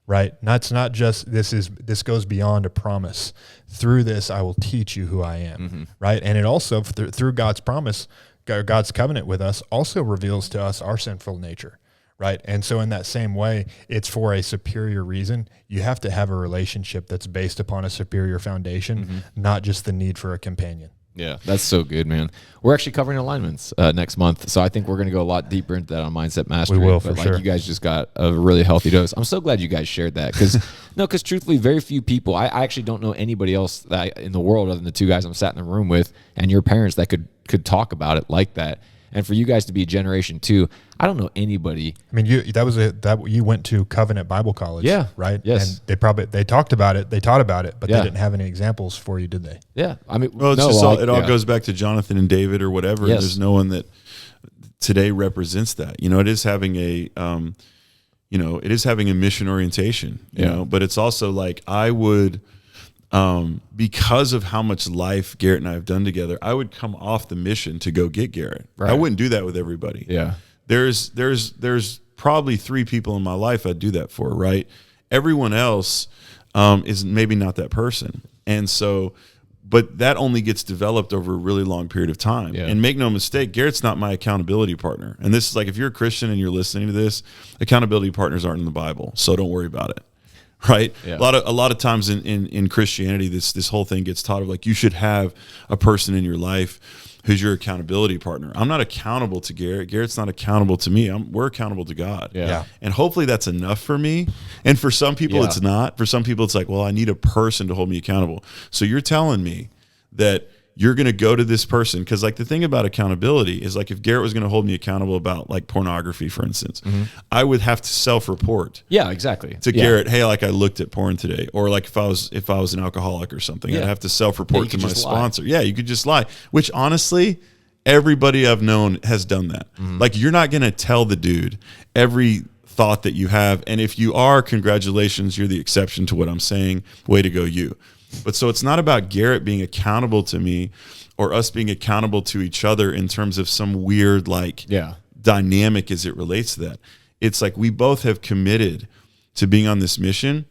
right? It's not just this goes beyond a promise. Through this, I will teach you who I am, right? And it also, through God's promise, God's covenant with us also reveals to us our sinful nature, right? And so in that same way, it's for a superior reason. You have to have a relationship that's based upon a superior foundation, not just the need for a companion. Yeah, that's so good, man. We're actually covering alignments next month, so I think we're going to go a lot deeper into that on Mindset Mastery. We will, but for sure. You guys just got a really healthy dose. I'm so glad you guys shared that because truthfully, very few people. I actually don't know anybody else in the world other than the two guys I'm sat in the room with and your parents that could talk about it like that. And for you guys to be a generation two, I don't know anybody. I mean, you went to Covenant Bible College, Yeah. right? Yes. And they talked about it, they taught about it, but Yeah. they didn't have any examples for you, did they? Yeah, I mean, Well, it's it all goes back to Jonathan and David or whatever. Yes. There's no one that today represents that. It is having a, it is having a mission orientation. You know, but it's also like I would. Because of how much life Garrett and I have done together, I would come off the mission to go get Garrett. Right. I wouldn't do that with everybody. Yeah. There's probably 3 people in my life I'd do that for, right? Everyone else is maybe not that person. And so, but that only gets developed over a really long period of time. Yeah. And make no mistake, Garrett's not my accountability partner. And this is like, if you're a Christian and you're listening to this, accountability partners aren't in the Bible. So don't worry about it. Right. Yeah. A lot of times in Christianity, this whole thing gets taught of like, you should have a person in your life who's your accountability partner. I'm not accountable to Garrett. Garrett's not accountable to me. We're accountable to God. Yeah. And hopefully that's enough for me. And for some people, it's not. For some people, it's like, well, I need a person to hold me accountable. So you're telling me that you're going to go to this person, because like the thing about accountability is like if Garrett was going to hold me accountable about like pornography, for instance, I would have to self-report. Yeah, exactly. To Garrett, hey, like I looked at porn today, or like if I was an alcoholic or something, I'd have to self-report to my sponsor. Yeah, you could just lie. Which honestly, everybody I've known has done that. Like you're not going to tell the dude every thought that you have, and if you are, congratulations, you're the exception to what I'm saying. Way to go, you. But so it's not about Garrett being accountable to me or us being accountable to each other in terms of some weird dynamic as it relates to that. It's like we both have committed to being on this mission.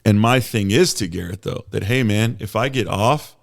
And my thing is to Garrett though, that hey man, if I get off,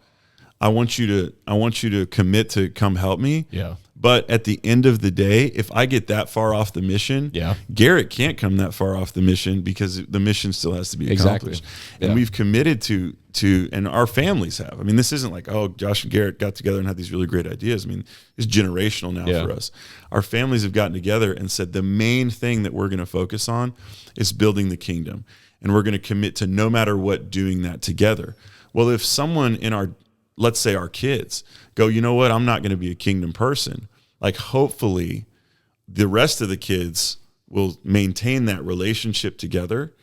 I want you to commit to come help me. Yeah. But at the end of the day, if I get that far off the mission, Garrett can't come that far off the mission because the mission still has to be accomplished. Exactly. And we've committed to, and our families have. I mean, this isn't like, oh, Josh and Garrett got together and had these really great ideas. I mean, it's generational now for us. Our families have gotten together and said the main thing that we're going to focus on is building the kingdom. And we're going to commit to no matter what doing that together. Well, if someone in let's say our kids go, you know what, I'm not going to be a kingdom person. Like hopefully the rest of the kids will maintain that relationship together.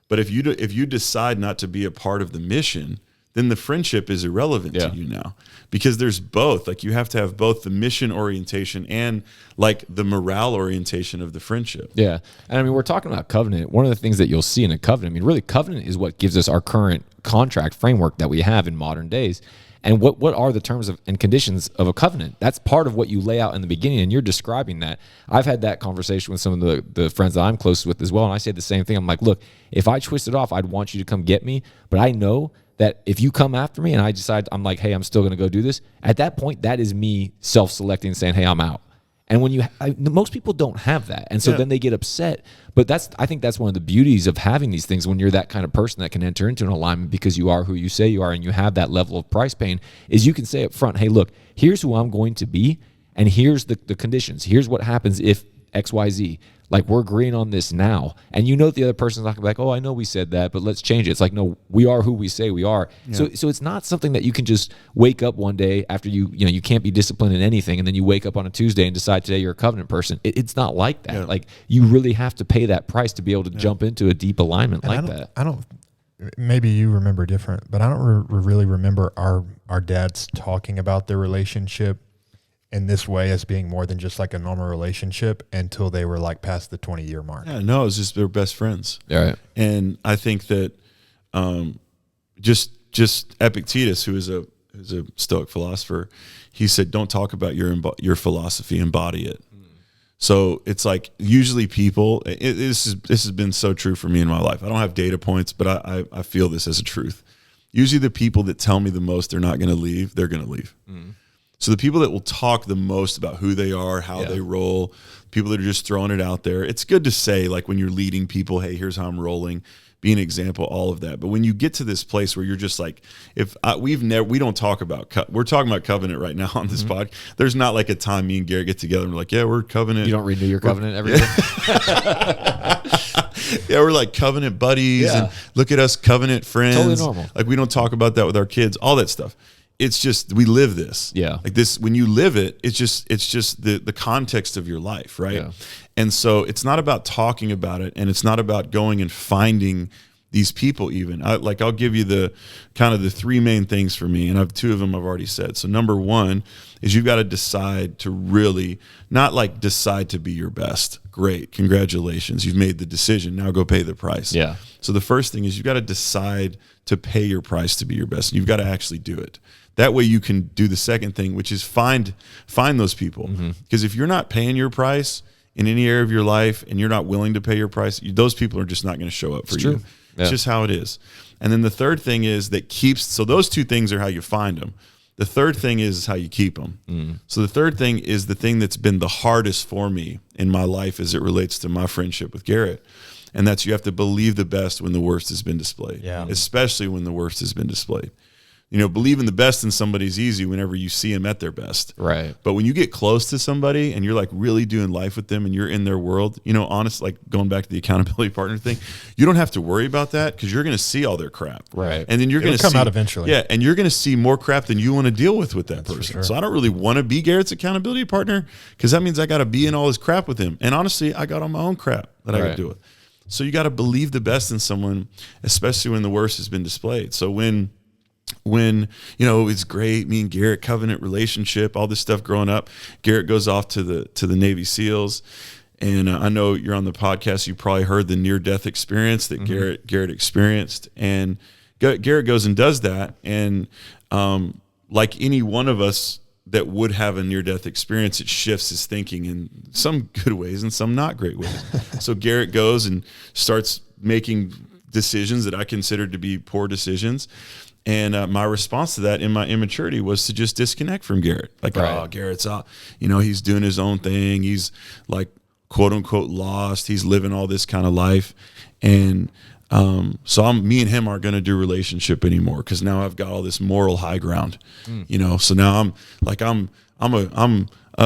But if you decide not to be a part of the mission, then the friendship is irrelevant to you now, because there's both. Like you have to have both the mission orientation and like the morale orientation of the friendship. Yeah. And I mean, we're talking about covenant. One of the things that you'll see in a covenant, I mean, really covenant is what gives us our current contract framework that we have in modern days. And what are the terms and conditions of a covenant? That's part of what you lay out in the beginning, and you're describing that. I've had that conversation with some of the friends that I'm close with as well, and I say the same thing. I'm like, look, if I twist it off, I'd want you to come get me, but I know that if you come after me and I decide, I'm like, hey, I'm still going to go do this, at that point, that is me self-selecting and saying, hey, I'm out. And when most people don't have that. And so then they get upset. But I think that's one of the beauties of having these things when you're that kind of person that can enter into an alignment because you are who you say you are and you have that level of price pain, is you can say up front, hey, look, here's who I'm going to be and here's the conditions. Here's what happens if X, Y, Z. Like, we're agreeing on this now. And you know the other person's not going to be like, oh, I know we said that, but let's change it. It's like, no, we are who we say we are. Yeah. So it's not something that you can just wake up one day after you can't be disciplined in anything, and then you wake up on a Tuesday and decide today you're a covenant person. It's not like that. Yeah. Like, you really have to pay that price to be able to jump into a deep alignment that. I don't, maybe you remember different, but I don't really remember our dads talking about their relationship in this way as being more than just like a normal relationship until they were like past the 20-year mark. Yeah, no, it's just they're best friends. Yeah, right. And I think that just Epictetus, who is a Stoic philosopher, he said, don't talk about your philosophy, embody it. So it's like usually people, this has been so true for me in my life. I don't have data points, but I feel this as a truth. Usually the people that tell me the most they're not going to leave, they're going to leave. So the people that will talk the most about who they are, how they roll, people that are just throwing it out there. It's good to say, like when you're leading people, hey, here's how I'm rolling. be an example, all of that. But when you get to this place where you're just like, we don't talk about, we're talking about covenant right now on this pod. There's not like a time me and Garrett get together and we're like, yeah, we're covenant. You don't renew your covenant every year? Yeah, we're like covenant buddies and look at us, covenant friends. Totally normal. Like we don't talk about that with our kids, all that stuff. It's just, we live this. Yeah. Like this, when you live it, it's just the context of your life, right? Yeah. And so it's not about talking about it, and it's not about going and finding these people even. I'll give you the kind of the three main things for me, and two of them I've already said. So number one is you've got to decide to really, not like decide to be your best. Great, congratulations, you've made the decision. Now go pay the price. Yeah. So the first thing is you've got to decide to pay your price to be your best. You've got to actually do it. That way you can do the second thing, which is find those people. Because if you're not paying your price in any area of your life and you're not willing to pay your price, those people are just not going to show up for you. It's just how it is. And then the third thing is so those two things are how you find them. The third thing is how you keep them. So the third thing is the thing that's been the hardest for me in my life as it relates to my friendship with Garrett. And that's, you have to believe the best when the worst has been displayed, especially when the worst has been displayed. You know, believing the best in somebody is easy whenever you see them at their best. Right. But when you get close to somebody and you're like really doing life with them and you're in their world, you know, honest, like going back to the accountability partner thing, you don't have to worry about that because you're going to see all their crap. Right. And then you're going to come out eventually. Yeah. And you're going to see more crap than you want to deal with that person. Sure. So I don't really want to be Garrett's accountability partner because that means I got to be in all his crap with him. And honestly, I got all my own crap that I got to deal with. So you got to believe the best in someone, especially when the worst has been displayed. So when you know, it's great, me and Garrett, covenant relationship, all this stuff growing up, Garrett goes off to the Navy SEALs, and I know you're on the podcast, you probably heard the near-death experience that Garrett experienced, and Garrett goes and does that, and like any one of us that would have a near-death experience, it shifts his thinking in some good ways and some not great ways. So Garrett goes and starts making decisions that I considered to be poor decisions. And my response to that in my immaturity was to just disconnect from Garrett. Like, oh, Garrett's out. You know, he's doing his own thing. He's like, quote unquote, lost. He's living all this kind of life. And so me and him aren't going to do relationship anymore because now I've got all this moral high ground. You know, so now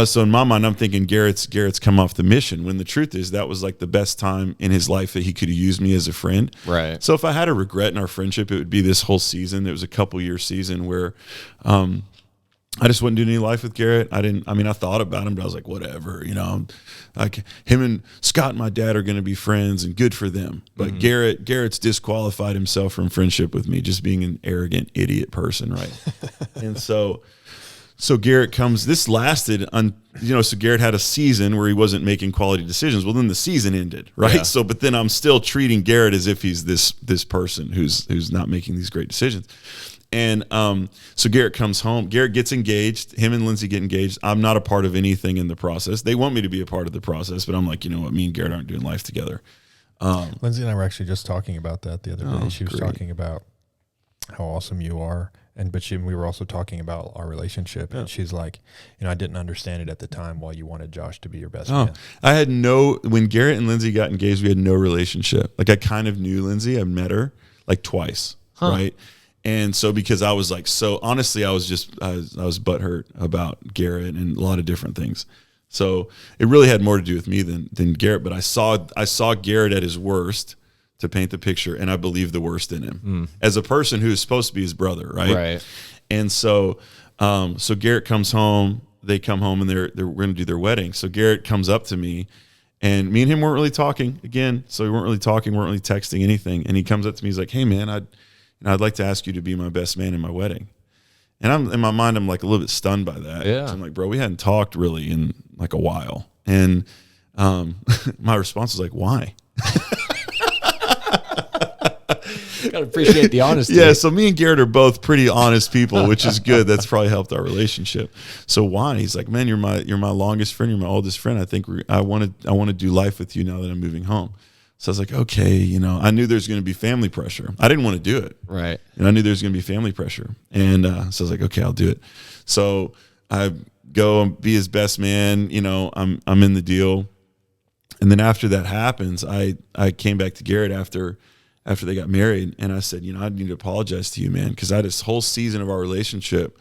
so in my mind, I'm thinking Garrett's come off the mission, when the truth is that was like the best time in his life that he could have used me as a friend. Right. So if I had a regret in our friendship, it would be this whole season. It was a couple-year season where I just wasn't doing any life with Garrett. I thought about him, but I was like, whatever, you know, like him and Scott and my dad are going to be friends and good for them. But Garrett's disqualified himself from friendship with me, just being an arrogant idiot person. Right. And so Garrett comes, this lasted so Garrett had a season where he wasn't making quality decisions. Well, then the season ended, right? Yeah. So, but then I'm still treating Garrett as if he's this person who's not making these great decisions. And so Garrett comes home. Garrett gets engaged. Him and Lindsay get engaged. I'm not a part of anything in the process. They want me to be a part of the process, but I'm like, you know what? Me and Garrett aren't doing life together. Lindsay and I were actually just talking about that the other day. She was talking about how awesome you are. We were also talking about our relationship, and she's like, you know, I didn't understand it at the time why you wanted Josh to be your best man. I had when Garrett and Lindsay got engaged, we had no relationship. Like I kind of knew Lindsay. I met her like twice, right? And so because I was like, so honestly, I was butthurt about Garrett and a lot of different things. So it really had more to do with me than Garrett. But I saw Garrett at his worst, to paint the picture, and I believe the worst in him as a person who is supposed to be his brother, right? Right. And so, so Garrett comes home. They come home, and we're going to do their wedding. So Garrett comes up to me, and me and him weren't really talking again. So we weren't really talking, weren't really texting anything. And he comes up to me, he's like, "Hey man, I'd like to ask you to be my best man in my wedding." And I'm in my mind, I'm like a little bit stunned by that. Yeah. So I'm like, bro, we hadn't talked really in like a while. And my response was like, why? Gotta appreciate the honesty. Yeah, so me and Garrett are both pretty honest people, which is good. That's probably helped our relationship. So why? He's like, man, you're my longest friend. You're my oldest friend. I think I want to do life with you now that I'm moving home. So I was like, okay, you know, I knew there's going to be family pressure. I didn't want to do it. Right. And I knew there's going to be family pressure. And so I was like, okay, I'll do it. So I go and be his best man. You know, I'm in the deal. And then after that happens, I came back to Garrett after after they got married. And I said, I need to apologize to you, man, because I had this whole season of our relationship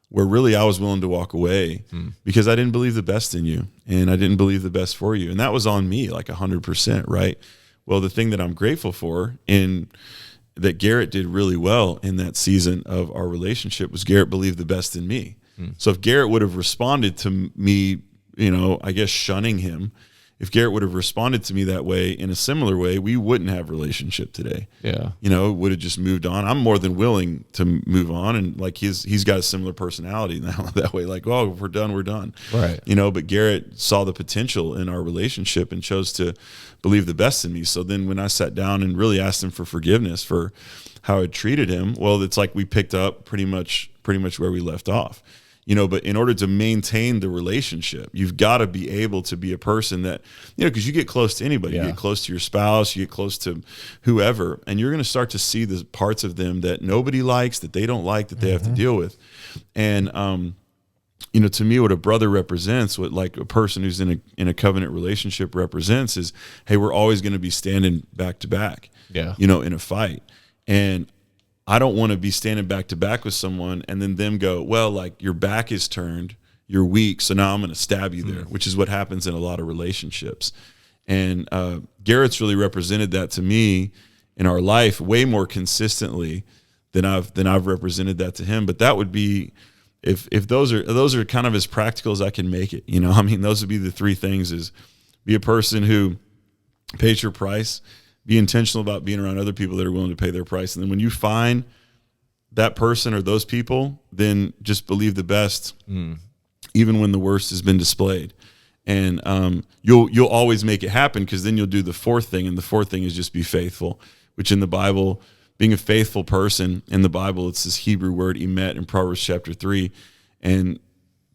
where really I was willing to walk away because I didn't believe the best in you and I didn't believe the best for you. And that was on me, like 100%, right? Well, the thing that I'm grateful for and that Garrett did really well in that season of our relationship was Garrett believed the best in me. So if Garrett would have responded to me, I guess shunning him, if Garrett would have responded to me that way in a similar way, we wouldn't have a relationship today. Yeah. Would have just moved on. I'm more than willing to move on. And like he's got a similar personality now that way. Like, oh, if we're done, we're done. Right. But Garrett saw the potential in our relationship and chose to believe the best in me. So then when I sat down and really asked him for forgiveness for how I treated him, well, it's like we picked up pretty much where we left off. But in order to maintain the relationship, you've got to be able to be a person that, because you get close to anybody, you get close to your spouse, you get close to whoever, and you're going to start to see the parts of them that nobody likes, that they don't like, that they have to deal with. And, to me, what a brother represents, what like a person who's in a covenant relationship represents is, hey, we're always going to be standing back to back, in a fight. And I don't want to be standing back to back with someone and then them go, well, like your back is turned, you're weak, so now I'm going to stab you there, which is what happens in a lot of relationships. And Garrett's really represented that to me in our life way more consistently than I've represented that to him. But that would be if those are kind of as practical as I can make it. Those would be the three things: is be a person who pays your price. Be intentional about being around other people that are willing to pay their price. And then when you find that person or those people, then just believe the best, even when the worst has been displayed. And you'll always make it happen, because then you'll do the fourth thing. And the fourth thing is just be faithful, which in the Bible, being a faithful person in the Bible, it's this Hebrew word emet in Proverbs chapter 3. And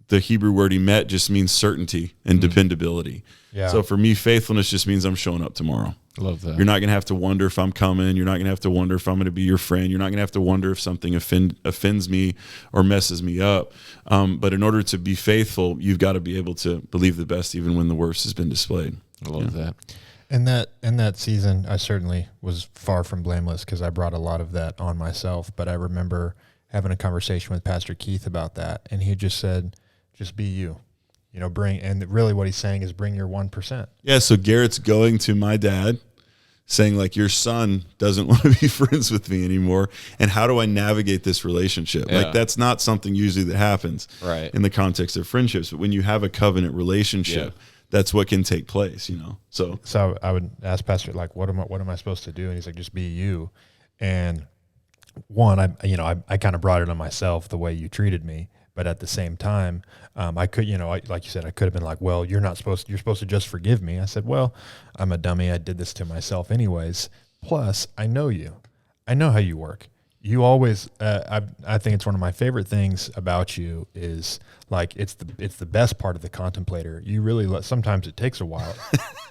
the Hebrew word emet just means certainty and dependability. Yeah. So for me, faithfulness just means I'm showing up tomorrow. Love that. You're not going to have to wonder if I'm coming. You're not going to have to wonder if I'm going to be your friend. You're not going to have to wonder if something offends me or messes me up. But in order to be faithful, you've got to be able to believe the best even when the worst has been displayed. I love that. In that season, I certainly was far from blameless, because I brought a lot of that on myself. But I remember having a conversation with Pastor Keith about that, and he just said, just be you. And really what he's saying is bring your 1%. Yeah, so Garrett's going to my dad saying, like, your son doesn't want to be friends with me anymore, and how do I navigate this relationship? Yeah. Like, that's not something usually that happens right. in the context of friendships, but when you have a covenant relationship, that's what can take place, So I would ask Pastor, like, what am I supposed to do? And he's like, just be you. And one, I kind of brought it on myself, the way you treated me. But at the same time, I could, like you said, I could have been like, well, you're supposed to just forgive me. I said, well, I'm a dummy. I did this to myself anyways. Plus, I know you. I know how you work. You always, I think it's one of my favorite things about you is, like, it's the best part of the contemplator. You really sometimes it takes a while,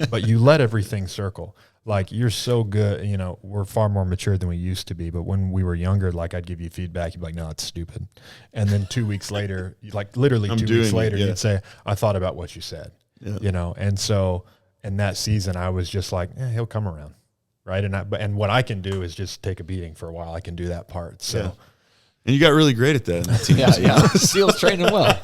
but you let everything circle. Like, you're so good, we're far more mature than we used to be. But when we were younger, like, I'd give you feedback. You'd be like, no, it's stupid. And then 2 weeks later, like literally 2 weeks later, you'd say, I thought about what you said, And so in that season, I was just like, he'll come around. Right. And what I can do is just take a beating for a while. I can do that part. So, and you got really great at that in that team. Yeah. Steele's training well.